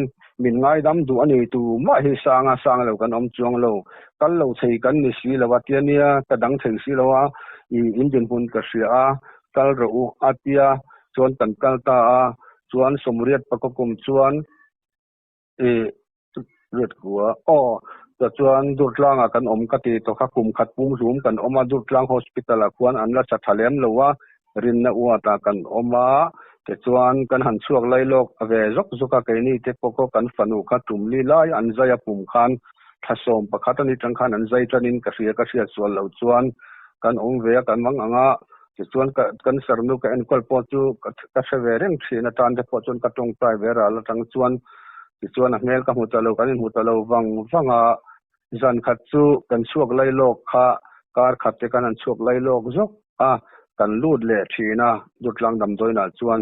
มินไงดำดูอันนี้ตัวมาให้สร้างเรากันจวงเรากันเราใช้กันนี่สิเราว่าเทียนเนี่ยกระดังที่สิเราว่าอินเดียนปุ่นกระเสียกันเราอาเตียส่วนกันกันตาส่วนสมเรียดประกอบส่วนเลือดหัวแต่จวนดูดล่างกันกติตัวข้าคุมขัดปุ่มสูงกันมาดูดล่างฮอสพิตาลควรอันละจัดทะเลมหรือว่ารินนอวตากันมาแต่จวนกันหันช่วงไล่โลกเวจกกันนี่เทปก็กันฝันุขัดตุ่มลีไลอันใจปุ่มคันทัศน์ประคัตนิจังคันอันใจจันินกระเสียส่วนเหล่าจวนกันเวกันมังแต่จวนกันสรุปกันกอลปอจูกระเสวเร่งชีนตานเทปจนกระตรงใจเวราละทั้งจวนเมลกับหัวตะโลกันหัวตะโลวังจันขัดจูกันช่วงไล่โลกค่ะการขัดกันช่วงไล่โลกจกกันลูดเละทีนะดุดลังดำโดยน่ะจวน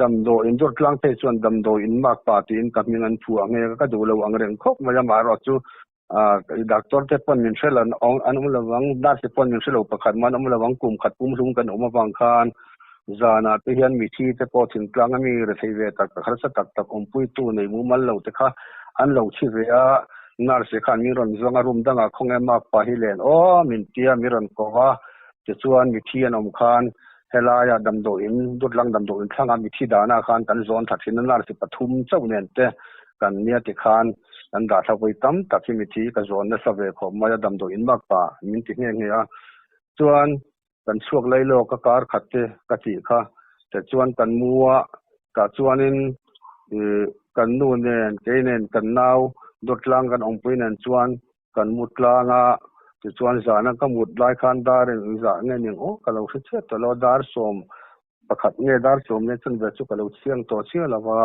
ดำโดอินดุดลังเทจวนดำโดอินมากปาตีนกับมีเงินผัวเงก็ดูเราอังเริงคบมามารอจูดักตอร์เทปนมินเชลันอันมุลวังดาร์เทปนมินเชลอุปขัดมันอันมุลวังกลุ่มขัดปุ่มสูงกันมาฟังคาน zana te hian mi thi te po thin tlang ami re thei ve tak khar sa tak tak ompui tu nei mu mal lo te kha an lo chi ve a nar se khan mi ron zonga rum danga khonge ma pa hi len o min tia mi ron ko wa te chuan mi thi an om khan helaya damdo in dutlang damdo in thanga mi thi dana khan kan zon thathin nar se pathum chau nen te kan nia te khan an da thawai tam takhi mi thi ka zon na save kho maya damdo in mak pa min ti nge nge a chuan kan suak lai lo ka kar khatte ka ti kha te chuan kan muwa ka chuanin kan nu nen ke nen kan nau dotlang kan ongpui nen chuan kan mutlanga te chuan zana ka mut lai khan dar za nge ning o ka lo che to lo dar som pakhat nge dar som ne chun ve chu ka lo chiang to chia lawa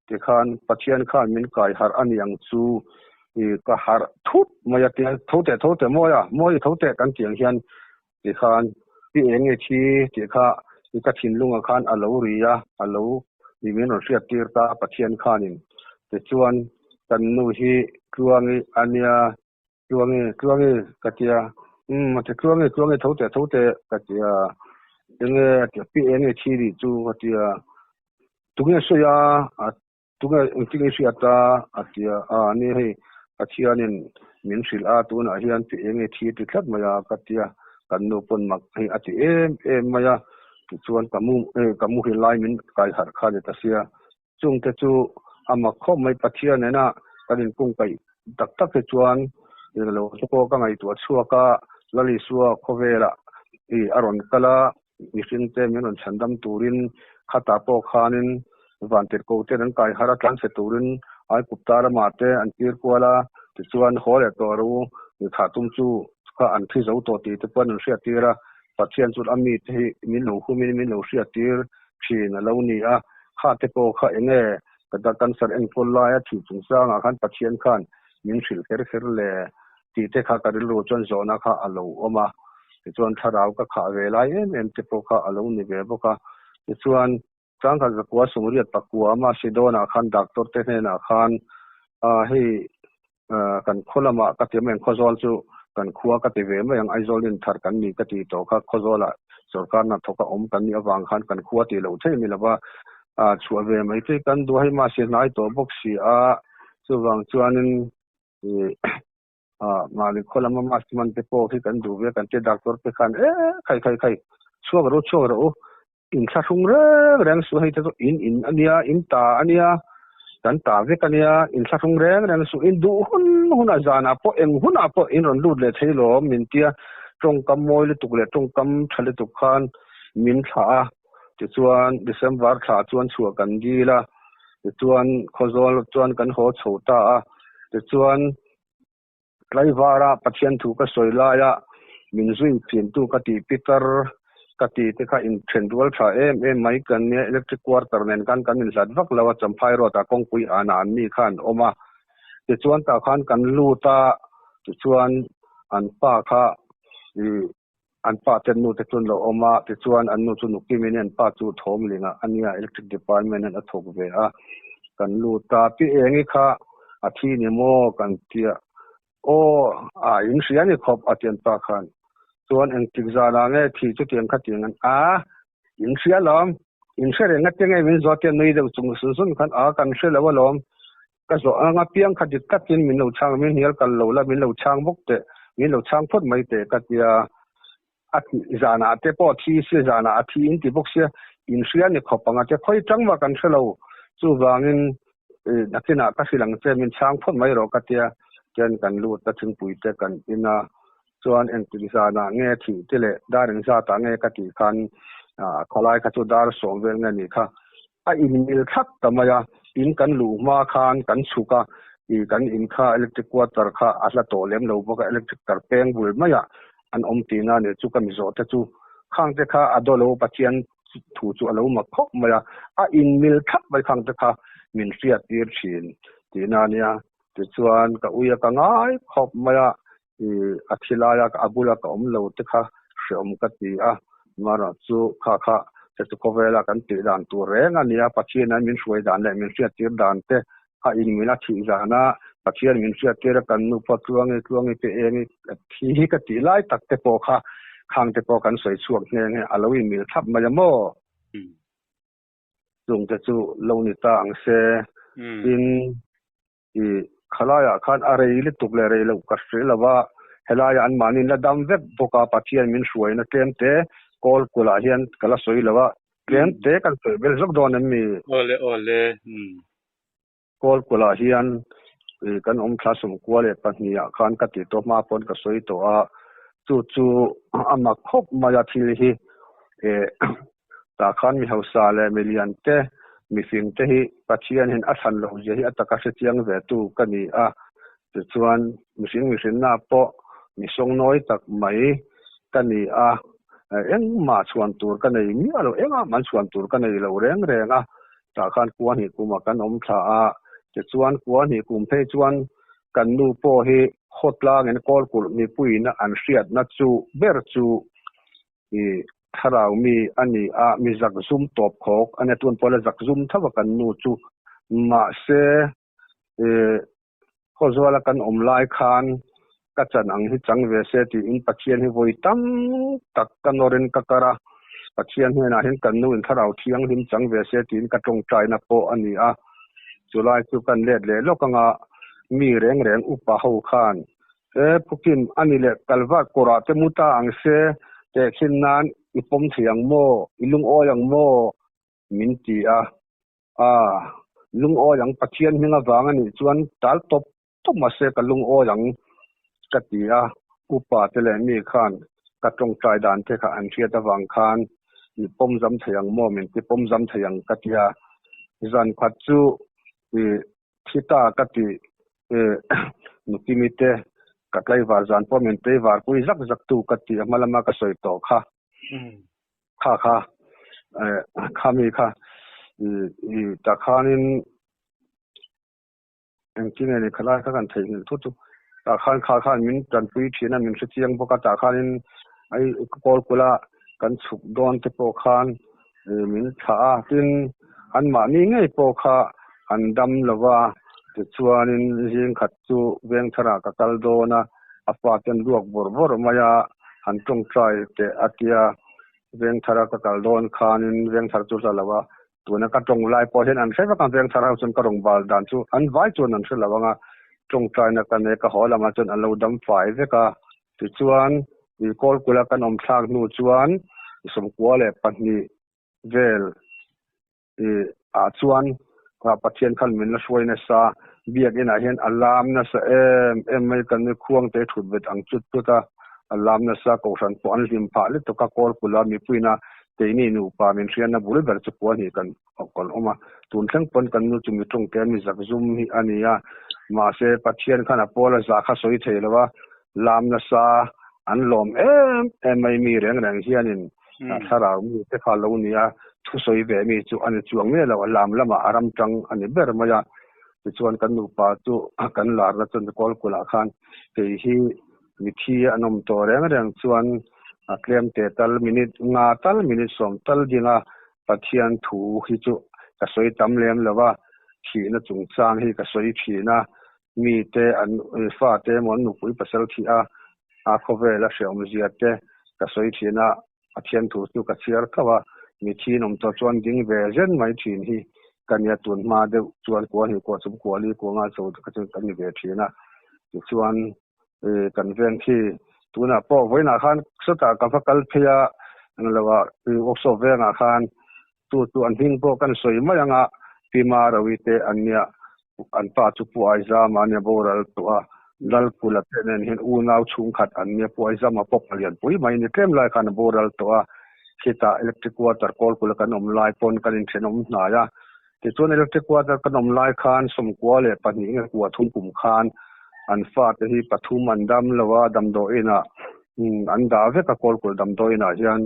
te khan pathian khan min kai har aniang chu ka har thut maya te thote moya moi thote kan tiang hian te khan pi enge thi te kha ka thin lunga khan alo ria alo ni men ro sia tir ta pathian khanin te chuan kan nu hi kluangi ania kluangi katia te kluangi thote katia enge te pi enge thi ri chu katia tunge soya tunge tinge sia ta atia ani hei athianin min sil a tu na hian pi enge thi ti thlat maya katia kan nu pon mak hei ati em maya ti chuan kamu hi lai min kai har kha le ta sia chung te chu ama kho mai pathian na kanin kung kai tak tak te chuan lo ko ka ngai tu chuaka lali suwa khovela aron kala misin te menon chandam turin khata po khanin vanter ko te ran kai hara tlan se turin ai kuptara mate an tir kwala ti chuan hole toru khatum chu ka an thi zo to ti te pon sia tira pathian chu ami te min lo hu min lo sia tir thin lo ni a kha te po kha enge kada kan sar en polla ya thi chung sang a khan pathian khan min sil kher le ti te kha karil ro chon zona kha alo oma ti chuan tharau ka kha ve lai em te po kha alo ni ve bo ka ti chuan tang kha zakwa sumriat pakua ma sidona khan doctor te na khan hei kan kholama ka te men khozol chu kan khuwa ka te ve ma yang aizolin thar kan ni ka ti to kha khozola sarkar na thoka om kan ni awang khan kan khuwa ti lo thei mi lawa chuwa ve mai te kan du hai ma se nai to boxi a chuwang chuanin mali kholama ma man te po ki kan du ve kan te doctor pe khan khai chuwa ro in tha thung reng su hai te to in ania in ta ania kan ta ve kania in tha thung reng su in du hun azana po eng huna po in ron lut le theilo min tia tong kam moi le tuk le tong kam thale tuk khan min tha ti chuan December tha chuan chua kan gi la ti chuan khozol chuan kan ho chhota ti chuan tlaivara pathian thu ka soila ya min zui pin tu ka ti Peter kati te kha in thendual tha em mai kan ne electric quarter nen kan in zat vak lawa champhai ro ta kongpui ana an ni khan oma te chuan ta khan kan lu ta te chuan an pa kha an pa ten nu te chun lo oma te chuan an nu chu nuki min an pa chu thom linga ania electric department an athok ve a kan lu ta pi engi kha athi ni mo kan tia in siani khop atian pa khan chuan eng tikzala nge thi chu tiang kha tiang an in sia lom in sere nga tenge min zo te nei de chung sun khan kan se lawa lom ka zo anga piang kha dit katin min lo chang min hial kal lo la min lo chang bok te min lo chang phot mai te ka tia ati zana te po thi se zana athi in ti bok se in sia ni khopanga te khoi changwa kan se lo chu wangin nakina ka silang che min chang phot mai ro ka tia ken kan lu ta thing pui te kan ina chuan en tilisa na nge thi tele daring za ta nge ka ti khan khalai ka chu dar som vel nge ni kha a in mil thak tamaya in kan lu ma khan kan chuka kan in kha electric water kha asla to lem lo boka electric tar peng bul maya an om ti na ne chu kam zo ta chu khang te kha adolo pathian thu chu alo ma khop maya a in mil thak bai khang te kha min ria tir thin ti na nia ti chuan ka uya ka ngai khop maya athilaya ka abula ka omlo te kha shom ka ti mara chu kha te to kovela kan ti dan tu renga nia pathian min suai dan le min sia tir dan te in mina thi jana pathian min sia tir kan nu pa tuangi te eni thi ka ti lai tak te po kha khang te po kan soi chuak nge aloin mil thap ma mo ซุงจะจุโลนิตาอังเซอินอีขลายคันอะไรลิตุกเลเรลกัสเรลว่าเฮลายอันมานินละดัมเว็บปกาปะเทียนมินสวยนะเกมเตกอลกุลาเฮียนกะละสวยละว่าเกมเตกันเตเบลซอกดอนมีโอเลกอลกุลาเฮียนกันคลาสมกัวเลปะนียคันกะติโตมาปนกะสวยโตอะจูอามาคบมายาทิลฮีตาคันมีเฮาซาเลมิลิอันเตมีฟิงเตฮีปะเทียนเห็นอัทันโลเจฮีอัตกะเสตียงเวตูกันนี่จวนมิสิงนาปอมีทรงน้อยตักไหมกันนี่เอ็งมาชวนตูกันนี่มีอะไรเอ็งมันชวนตูกันนี่เราแรงตาคันกวนนี่กูมากันทาจวนกวนนี่กูเพจวนกันนูปอฮีฮอตลาเงินกอลกุลมีปุยนะอันเสียดนัจูเบอร์จูถ้าเรามีอันนี้มีจักซุ่มตบขอกอันนี้ตัวพอลจักซุ่มถ้าว่ากันนูจูมาเสข้อสว่ากันไลคานกัจจันังที่จังเวเสติอินปัจเจียนให้ไว้ตั้งตักกันนอรินกักระปัจเจียนให้น่าเห็นกันนู่นถ้าเราเที่ยงหิมจังเวเสติอินกระจงใจนะโปอันนี้จุลายจุกันเล็ดโลกงามีแรงอุปะหูคานพวกกินอันนี้แหละกัลวาโกราเตมุตาอังเสแต่ขินนั้นอีปมเถียงโมอีลุงโอยังโมมินตีลุงโอยังปัจเจียนหิงวางอันนี้จวนตัลตบมาเสกับลุงโอยังกติอุปาเตเลมีคานกระจงใจดานเทคอันเชียตวังคานอีปมจำเถียงโมมินตีปมจำเถียงกติจันขัดจูทิตากตินุกิมิเตกัดไลวาร์จันพอมินเตวาร์กุยจักตูกติมาลามากสวยโตข้ามีตาคานินจริงๆนี่ขลายกันถึงทุกตาคานมินจันปุยทีนะมินสุเจียงปกตาคานินไอกอลกุลากันสุกดอนเตโปคานมินชาตินอันมานี่ไงโปคาอันดำละว่าจวนนินจิงขัดจูเวียงทรากะกัลโดนะอปาเตนลวกบอร์มายาหันตรงใจเตอติยาเวียงทรากะกัลโดนคานินเวียงทรจูซาละว่าตัวนั้นก็ตรงไล่พอเห็นอันใช่ว่าการเวียงทราจนกระดงบาลดันจูอันไว้จนนั้นใช่ละว่าตรงใจนักการเอกหอละมาจนอันเราดำฝ่ายเวกาจวนอีกอลกุลกันอมทากนูจวนสมควรเลยปัจจุเวลจวนปัจเจียนขันมินละช่วยนะซาเบียกอินาเห็นอัลลามนะซาไม่กันในควงเตถุดเวทอังจุดตัวตาอัลลามนะซาโกสันปอนลิมพาลิตกะกอลกุลามีปุยนะเตนี่นูปามินเชียนะบุริเบรจุปวนี่กันออกออกมาตุนเชิงปนกันนูจุมิตรงแกมีจักซุมฮีอันนี้มาเสปัจเจียนขันอปอลซาข้าสวยเทลว่าลามนะซาอันลมไม่มีแรงเฮียนินถ้าเรามีเทคาโลนียทุสอยเบมีจูอันจวงเนี่ยเราลามละมาอารมจังอันนี้เบอร์มายาจวนกันนูปาจูกันลาร์จนกอลกุลาคานเตฮีมิทีอันมตัวแรงจวนเคลมเตตัลมินิตงาตัลมินิตสมตัลดิงาปัจเจียนถูฮิจูกสวยตำเลียมละว่าขีนะจุงจางฮีกสวยขีนะมีเตอันฟ้าเตมอนนุปุยปัสสาวะขีโคเวลเสียมจีเตกสวยขีนะปัจเจียนถูจูกเชียร์เขาว่ามีทีนมตัวจวนดิ้งเวเจนไม่ทีนฮีกันยาตุนมาเดจวนกัวฮีกัวสมกัวลีกัวงาโซก็จะกันเวทีนะจวนกันเวียนที่ตัวน่ะพอไว้นาคานสุดท้ายกับกัลเพียนั่นแหละว่าอกโซเวนาคานตัวอันทิ้งพวกกันสวยมายังปีมาราวิเตอันเนี้ยอันป้าจุปไอซามันเนี่ยโบราณตัวดัลกุลเตนเห็นอูนาวชุงขัดอันเนี้ยปไอซามาปกเลียนปุยไม่เนี่ยเต็มเลยกันโบราณตัวkita electric water call kula kanom lai pon kanin thenom na ya ti chon electric water kanom lai khan som kwa le pani nge kwa thum kum khan an fa te hi pathum an dam lawa dam do ina an da ve ka call kul dam do ina hian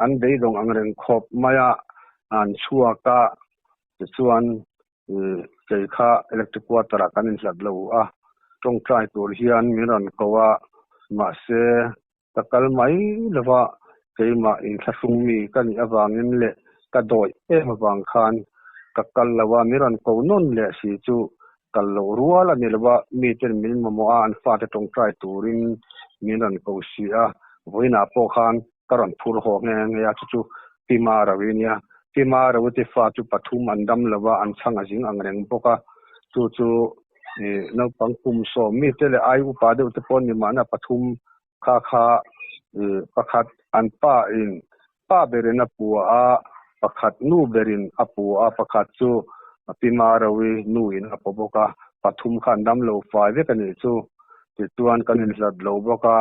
an dei dong ang reng khop maya an chua ka ti chuan ke kha electric water kanin hlat lo tong trai tur hian miran kowa ma se takal mai lawa keima in thasung mi kan awangin le ka doi awang khan ka kallawa miran ko non le si chu kallo ruala nilwa mi ten min mo an fa te tong trai turin miran ko sia voina po khan karan phur ho nge ya chu pima rawinia ที่มาเราที่ฟ้าจุปฐุมอันดำละว่าอันช่างจิงอังเรงปกะจู่นปังคุมโสมีเตเลอายุปาเดอุตปนนิมานะปฐุมคาประคัดอันป้าอินป้าเบรินปัวอาประคัดนูเบรินอปัวอาประคัดจู่ที่มาเรานูอินอปบกะปฐุมขันดำโลไฟเวกันนี่จู่ที่ตัวนกันนี่สัดโลบกะ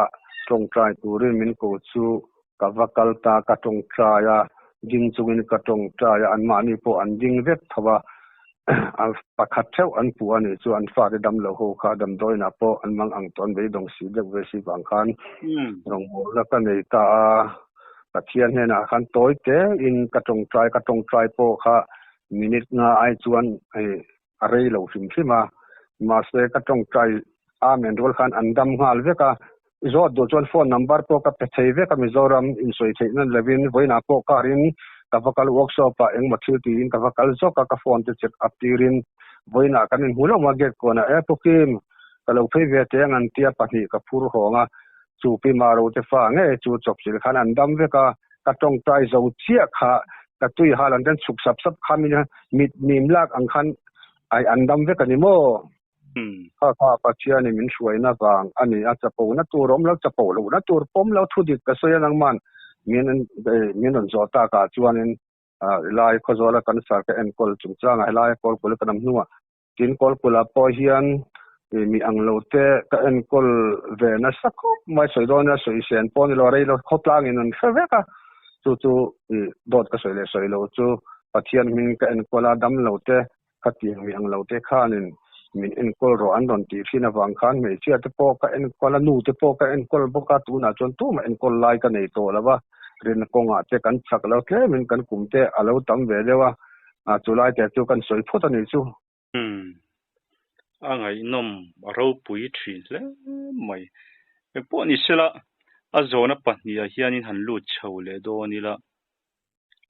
ตรงใจตูริมินโกจู่กับวักลตากะตรงใจยิงจุงินกะตรงใจอันมานี่ปอันยิงเวททว่าอันประคัดเท่าอันปัวนี่จู่อันฟ้าได้ดำโลโหคาดำโดยนะปอันมังอังตอนไปดงสีเด็กเวสีบางคันรองโหแล้วก็ในตาปะเทียนเนี่ยนะคันโตยเตอินกะตรงใจปค่ะมินิตงาไอจวนไออะไรเหล่าสิมาเสกะตรงใจอาเมนรอลคันอันดำหาลเวกะจอดดูจวนโฟนนัมเบอร์ปกะเปเทเวกะมิโซรัมอินสวยเทนันเลวินไว้นาปกะรินกะฟะกัลวอร์กช็อปเองมาทิวตีอินกะฟะกัลซอกะกะฟอนเตเช็คอัพตีรินไว้นากันหูลมาเกตโกนะปกิมกะลเฟเวเตงันเตียปะหิกะพูรโหงะจูปิมาโรเตฟาเงจูจบสิลคันอันดำเวกะกะตรงใจโซเชียค่ะกะตุยฮาลันเดนสุกสับคามินะมิมลากอังคันไออันดำเวกะนิโมข้าปะเชียนี่มินสวยนะบางอันนี้อาจจะปูนะตัวรมแล้วจะปูลูนะตัวปมแล้วทุดิกกะเสยนังมันมีนจอตากะจวนินลายขจอละกันสากะเอ็นกอลจุงจางไอลายกอลกุลกันนัวกินกอลกุลปอเฮียนมีอังโลเตกะเอ็นกอลเวนะสักไม่สวยดอนะสวยเซนปอนลอเรลขตลางอินเฟเวกะจู่ดอดกะสวยเลสวยโลจู่ปะเทียนมินกะเอ็นกอลดำโลเตกะติมีอังโลเตคานินมินเอ็นกอลโรอันดอนตีฟินะวังคันเมเชียตะปอกะเอ็นกอลนูตะปอกะเอ็นกอลบกะตูนะจนตูมเอ็นกอลไลกันในโตละว่าเรนกงอาเตกันสักแล้วแค่มินกันกุมเตอะแล้วตังเวเลว่าจุไลแต่จูกันสวยพุทธนี่จูอังไงนมเราปุยทรีแล้วไม่พวกนี้สิละอาโจนะปัญญาเฮียนิหันลูดเฉาเลยโดนี่ละ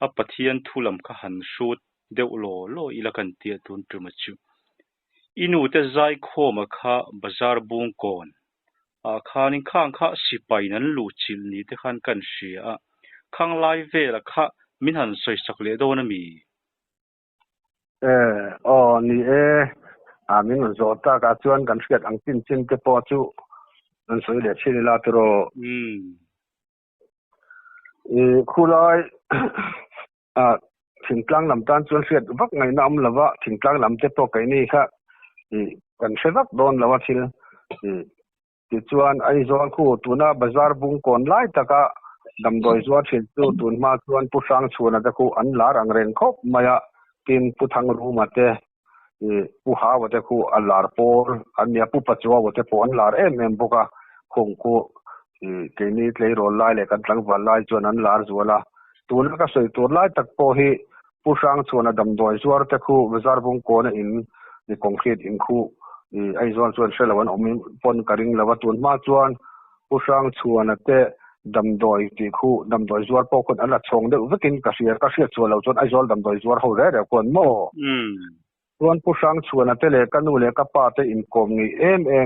อาปะเทียนทุลำกะหันสูดเดวโลอีละกันเตียตุนตุมจูอินูเตใจโคมาคะบาซาร์บุงก่อนคานิข้างคะสิไปนั้นลูจิลนี่เตขันกันเสียข้างไลเวละคะมินหันสวยสักเลโดนะมีนี่มินจอตากะจวนกันเสียดอังจินเตปอจูนั่นสวยเลชิลาตโรคูลอยถึงกลางลำตาลจวนเสียดวักไงน้ำละวะถึงกลางลำเตปอไกนี่ค่ะกันเสวักโดนละวะชิลที่จวนไอจวนคู่ตัวน่าบาซาร์บุงก่อนไล่ตะกะดำโดยจวนเชิดตัวมาจวนผู้สังชวนตะคู่อันลารังเรนคบมายากินผู้ทังรู้มาเตผู้หาวะตะคู่อันลาร์ปอร์อันเนี้ยผู้ปัจจุบันวะตะปอนลาร์เมมบุกะคงคู่เกนี่เลยโรลไล่เลยกันตั้งวันไล่จวนอันลาร์จวละตัวนั้นก็สวยตัวไล่ตะโพฮีผู้สังชวนดำโดยจวนตะคู่บาซาร์บุงก่อนอินในคอนกรีตอินคู่ไอจวนเชลวันอมิปนกริงละวัตุนมาจวนผู้สร้างชวนเตดำโดยที่คู่ดำโดยจวนพอคนอันละชงเดือดกินกระเสียชวนเราจนไอจวนดำโดยจวนเขาได้แต่คนโม่จวนผู้สร้างชวนเตเลกันนู่นเลกป้าเตอินกงนี่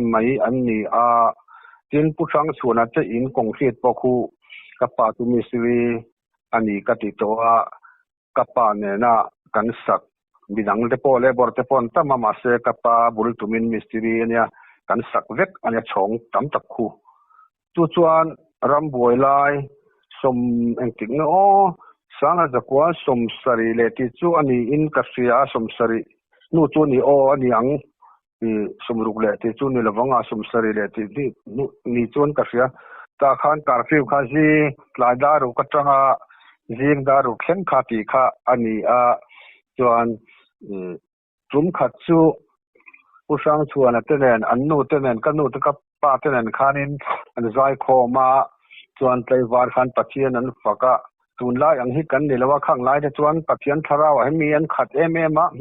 ไม่อันนี้จินผู้สร้างชวนเตอินกงเสียพอคู่กป้าตุมิสวีอันนี้กติตัวกป้าเนี่ยนะกันสักbidang depo labor tepon tama mase kapa bul tumin mistri ania kan sak vek ania chong tam tak khu chu chuan ram boi lai som engting no sanga zakwa som sari le ti chu ani in ka sia som sari nu chu ni ani ang som ruk le ti chu ni lawanga som sari le ti ni chon ka sia ta khan curfew kha ji tlada ru ka tanga jing da ru khen kha ti kha ani chuanจุมขัดชูผู้สร้างชวนเตเนนอันนู้เตเนนกันนู้ตกับป้าเตเนนขานินอันใจโคมาชวนไตวาร์ขันปัจเจียนั้นฝากะตุนไล่อย่างที่กันนี่แล้วว่าข้างไล่จะชวนปัจเจียนทาราวให้มีอันขัด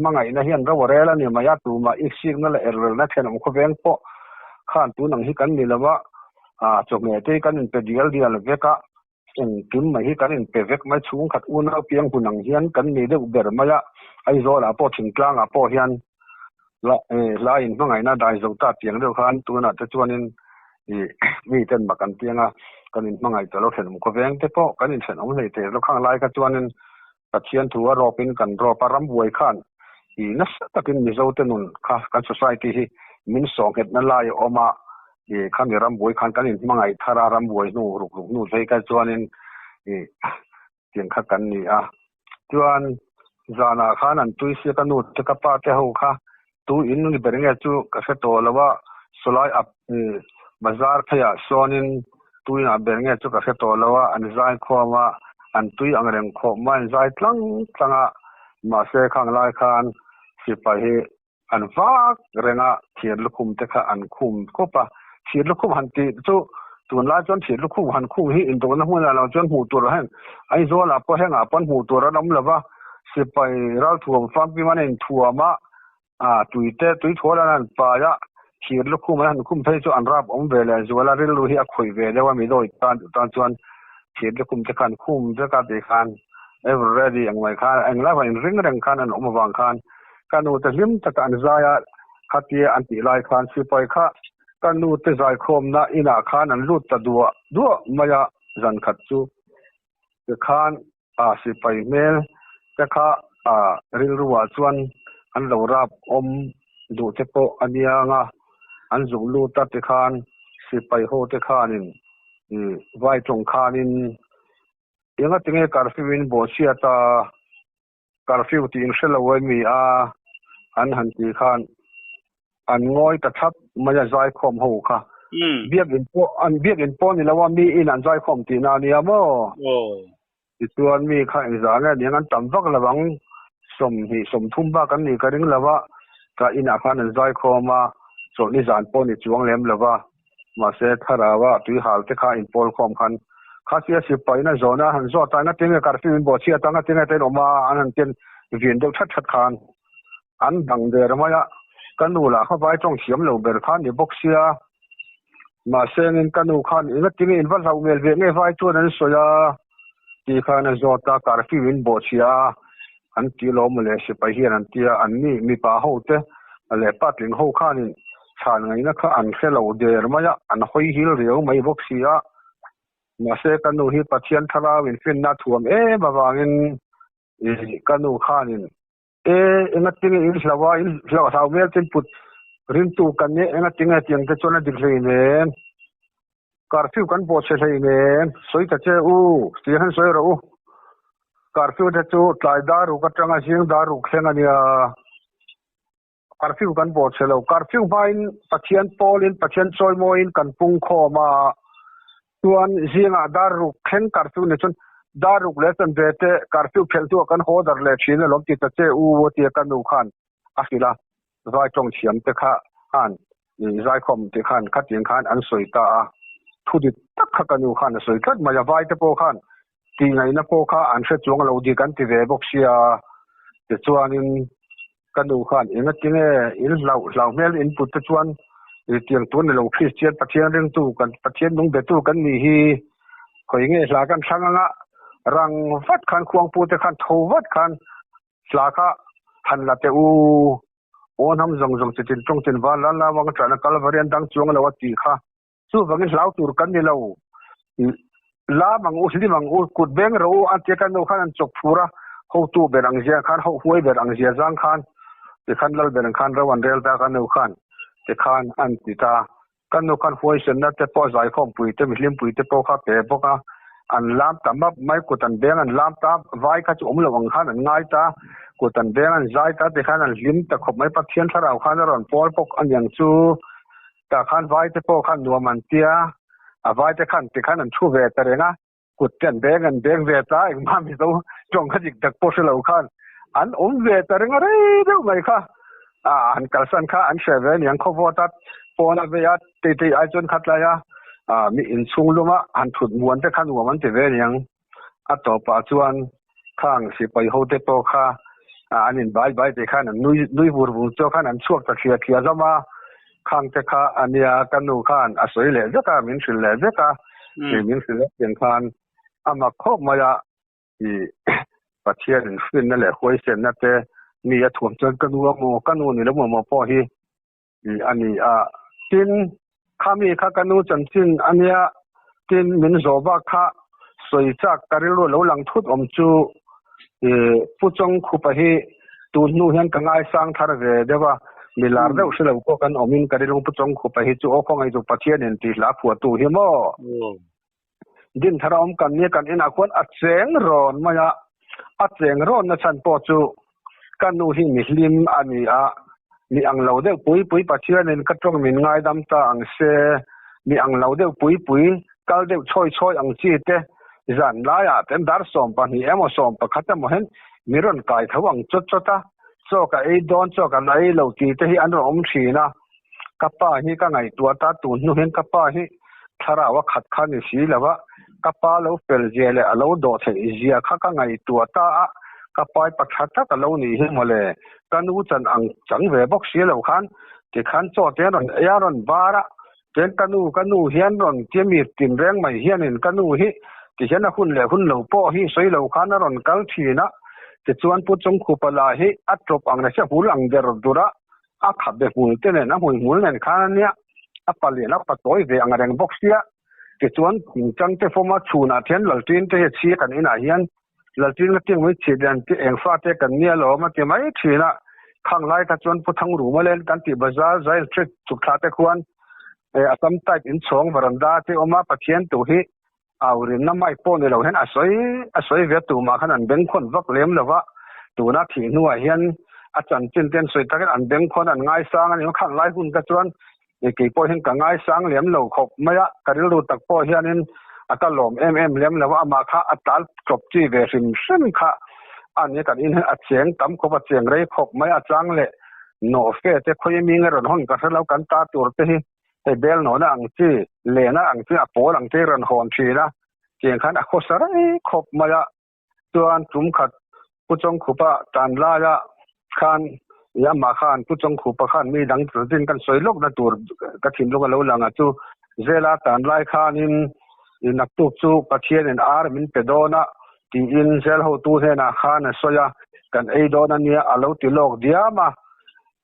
มาไงนะเฮียนเราเรแล้วเนี่ยมายาตูมาอีกสิ่งนั่นแหละนะเทนองค์เวงโปข้านตุนอย่างที่กันนี่แล้วว่าจบเนี่ยที่กันเป็นเดียลเวกะจุมมาที่กันเป็นเวกไม่ชุ่มขัดอุ่นเอาเพียงผู้หนังเฮียนกันนี่เดือดเดือดมายาไอโซล่ะพอถึงกลางพอเฮียนละอินว่าไงนะได้โซตาเตียงเดียวกันตัวน่ะจะชวนมีเต้นมากันเตียงกันว่าไงแต่เราเห็นมันก็แวงแต่พอกันเห็นเอาเลยแต่เราข้างไล่กันชวน ปะเทียนถัวรอเป็นกันรอปรำบวยคันอีนัสตะกินมิโซเตนุนค่ะกัน society hi min song het na lai oma e khami ram boi khan kan in mangai thara ram boi nu ruk nu sei ka chuanin e tiang kha kan ni a chuan zana khan an tui se ka nu te ka pa te ho kha tu in ni beringa chu ka se to lawa solai ap bazar phaya sonin tuina beringa chu ka se to lawa an zai khoma an tui angreng kho man zai tlanga ma se khang lai khan si pa hi an vak renga thir lukhum te kha an khum ko pa thir lukhum han ti chu tun la chon thir lukhum han khum hi in to na huna la chon hu tur han ai zo la po henga pon hu tur ram lawa si pa ral thuam fam pi man in thuama tuite tui thola nan pa ya thir lukhum han khum thai chu an rap om vela zola ril lu hi a khoi ve lewa mi doi tan chuan thir lukhum te khan khum te ka te khan everready ang mai khan ang la in ring rang khan an om wang khan kanu te lim ta kan zaya khatia anti lai khan sipai kha kanu te zai khom na ina khan an lut ta du maya zan khat chu te khan sipai mel te kha ril ruwa chuan an lo rap om du te po ania nga an zung lu ta te khan sipai ho te khanin vai tong khanin inga tinge karfiwin bo sia ta curfew ti in shelawi mi an han ti khan an ngoi ta thap maya zai khom ho kha biak in po ni lawa mi in an zai khom ti na ni amo ti tuan mi kha za nga ni an tam vak lawang som thum ba kan ni ka ring lawa ka in a khan an zai khoma so ni zan po ni chuang lem lawa ma se tharawa tui hal te kha in pol khom khan khasia si paina zona han zo ta na tinga curfew in bo chia ta nga tinga ten oma an ten vin deuh that khan an dang de ramaya kanu la kha vai tong siam lo ber khan ni boxia ma sengin kanu khan inga tinga in val hau mel ve nge vai tu nan soya ti khan zo ta curfew in bo chia an ti lo mole si pa hian an tia an ni mi pa ho te ale patling ho khan in chan ngai na kha an khelo de ramaya an hoi hil reu mai boxia ma se kanu hi pathian thara win fin na thuam bawangin kanu khanin enga tinge in hlawa thau mel tin put rin tu kan ne enga tinge tiang te chona diklei ne curfew kan bo che hlei ne soi ta che ti han soi ro curfew te chu tlai daru ka tanga jing daru khlenga nia curfew kan bo che lo curfew bain pathian polin pathian choi moin kan pung khoma tuan zinga daru khen curfew ne chun daru lesson dete curfew phel tu kan hodar le chine lom ti ta che ti kan nu khan akila vai tong chiam te kha an ni zai khom te khan khatin khan an soi ta thudi tak kha kan nu khan soi khat ma ya vai te po khan ti ngai na po kha an se chuang lo di kan ti ve boxia te chuanin kan nu khan inga tinge in lau mel input te chuan tiang tun lo christian pathian ring tu kan pathian nung be tu kan ni hi khoi nge hla kan thanga rang vat khan khuang pu te khan tho vat khan hla kha han la te onam zong chitin tong tin wa la wang tra na kal varian dang chuang lo ti kha chu wang hlau tur kan ni lo la mang u kut beng ro an te kan no khan an chok phura ho tu berang zia khan ho huai berang zia jang khan te khan lal berang khan rawan rel ta kan no khan te khan an ti ta kan no khan huai sen na te po zai khom pui te mihlim pui te po kha pe boka an lam tamap mai kutan beng an lam ta vai kha chu om lawang khan an ngai ta kutan beng an zai ta te khan an lim ta khop mai pathian tharau khan ron pol pok an yang chu ta khan vai te po khan nuam an tia a vai te khan an thu ve ta renga kut ten beng an beng ve ta eng ma mi zo chong kha jik dak po shelo khan an om ve ta renga re deu mai kha an kalsan kha an sheven yang kho votat pona ve ya te ai chon khatla ya mi in chung luma an thut muan te khan wa man te ve yang a to pa chuan khang si pai ho te po kha anin bai te khan nui bur bu cho khan an chuak ta khia zama khang te kha ania kanu khan a soi le jaka min sil le jaka min sil le pen khan ama khop maya i pathian fin na le hoi sen na te mi a thuam chon kanu ni lo mo po hi ani tin khami kha kanu chan chin ania tin min zo ba kha soi chak karilo lo lang thut om chu ผู้จงคุปะหิตูนูเฮียนกังไอสร้างทารเวเดว่ามีลาร์เดอุสเลวก็กันอมินกะริลงผู้จงคุปะหิจูอของไอจุปะเทียนเนติลาผัวตูเฮโมดินทรอมกันเนี่ยกันอินาควรอัดเสียงร้อนมายะอัดเสียงร้อนนะฉันปอจูกันนูหิมิลิมอันนี้มีอังเหลาเดวปุยปะเทียนเนกระตรงมินง่ายดำตาอังเซมีอังเหลาเดวปุยกัลเดวช่อยอังจีเตจันลายะเต็มดาร์สอมปะนี่เอมสอมปะคัตมเห็นมีรอนกายทวังจดตาโซกะไอดอนโซกะไอเหลาตีเตหิอันรอมชีนะกับป้าฮิก็ไงตัวตาตูนูเห็นกับป้าฮิทาราวะขัดขันสีแล้ววะกับป้าเราเฟลเจเลเราโดดเสียเจียข้าก็ไงตัวตากับป้าปัจจัตตะเรานี่เห็นมาเลยกันอูจันอังจังเวบกเสียแล้วคันที่คันโจเตรอนยารอนบาระเป็นกันอูเฮียนรอนเทียมีติมแรงไม่เฮียนนกันอูฮิที่เห็นหุ่นเหล่หุ่นเหล่าป้อฮิสวยเหล่าคันรอนกัลทีนะที่ชวนผู้จงคุปลาฮิอัตรบอังเรชหูหลังเดรดุระอักขับเบหุนเตเนนะหุยหุนเนนคันเนี่ยอัปปะเลียนอัปปะโตยเวอังเรงบกเสียที่ชวนจังเตฟมาชูนาเทียนหลังตีนเตเชียกันอินาเฮียนหลังตีนก็ทิ้งไว้ฉีดยันที่เองฟาเตกันเนี่ยหรอมาที่ไม่ชีนะข้างไล่ถ้าชวนผู้ทั้งรู้มาเล่นกันที่บาซาร์ใจทริกจุดขาเตควรอาตมตัดอินสองบรันดาที่ออกมาปะเทียนตัวฮิเอาเรื่องน้ำไม่ป้อนเราเห็นอาศัยเวทตัวมาขนาดเบ่งคนวักเลี้ยมเลยว่าตัวนักขี่นัวเฮียนอาจารย์จินเตียนสวยตะกันอันเบ่งคนอันง่ายสร้างอันนี้ข้างไล่หุ่นกระจวนกี่ป้อเห็นกับง่ายสร้างเลี้ยมเราขบไม่ยะกระดิรูตักป้อเฮียนนี่อัตลมเลี้ยมเลยว่ามาค่ะอัตลจบจีเวสิมซึ่งค่ะอันนี้กันอินอัดเสียงตั้มขบเสียงไรขบไม่อาจารย์เลยโนเฟแต่คอยมีเงินห้องกันแล้วกันตาตัวเตะแต่เบลโนนะอังจีเลนะอังจีอโปลังเทรันหอนชีนะเกี่ยงขันอโคสระขบมายะตัวอันจุ่มขัดผู้จงขุปะตันลายะขันยามาขันผู้จงขุปะขันมีดังตรดินกันสวยโลกนะตัวกระถิ่นโลกเราหลังจูเจลาตันลายขันอินนักตุกจูปะเทียนอินอาร์มินเปโดนะที่อินเซลหูตูเฮนะขันสวยกันไอโดนันเนี่ยอาลูติโลกเดียมา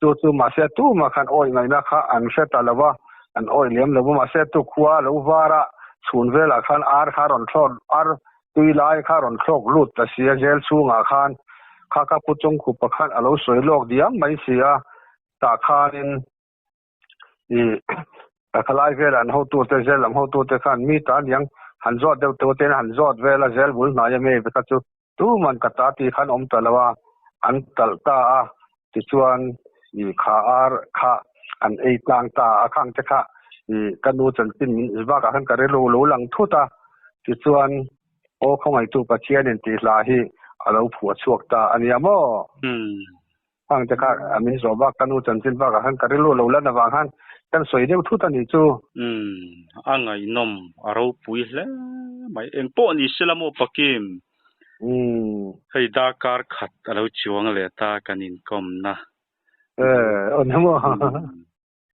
จูมาเสตูมาขันโอยไงนะขันอันเสตาลวะอันโอยเลี้ยมลวะมาเสตุขวาลวาระศูนย์เวลาขันอาร์คารอนโซนอาร์ตุยไลคารอนโซกลุดแต่เสียเจลสูงอาขันข้ากับผู้จงขุปะขันอาลูสวยโลกเดียมไม่เสียตาขันแต่ขลายเวลาเขาตัวเตเจลเขาตัวเตขันมีตาเลี้ยงหันจอดเดียวตัวเตนหันจอดเวลาเจลบุญนายไม่ไปกัดจูตู้มันกัดตาตีขันอมตะละว่าอันตลตาที่ชวนขาอาร์ขาอันไอกลางตาข้างจะขากันดูจนสิ้นอิบากขันกระเรโลโลหลังทุตาที่ส่วนโอเข้ามาตัวปัจเจียนตีลาฮีเราผัวชวกตาอันนี้มั่ข้างจะขาอามินสอบว่ากันดูจนสิ้นบากขันกระเรโลโลแล้วนะบางขันกันสวยเดียวทุตานี่จูอังไงนมเราปุยแล้วไม่เอ็งป้อนี่สลามอปักกิมให้ดาการขัดเราชิวงเลยตากันอินคอมนะอันนั้น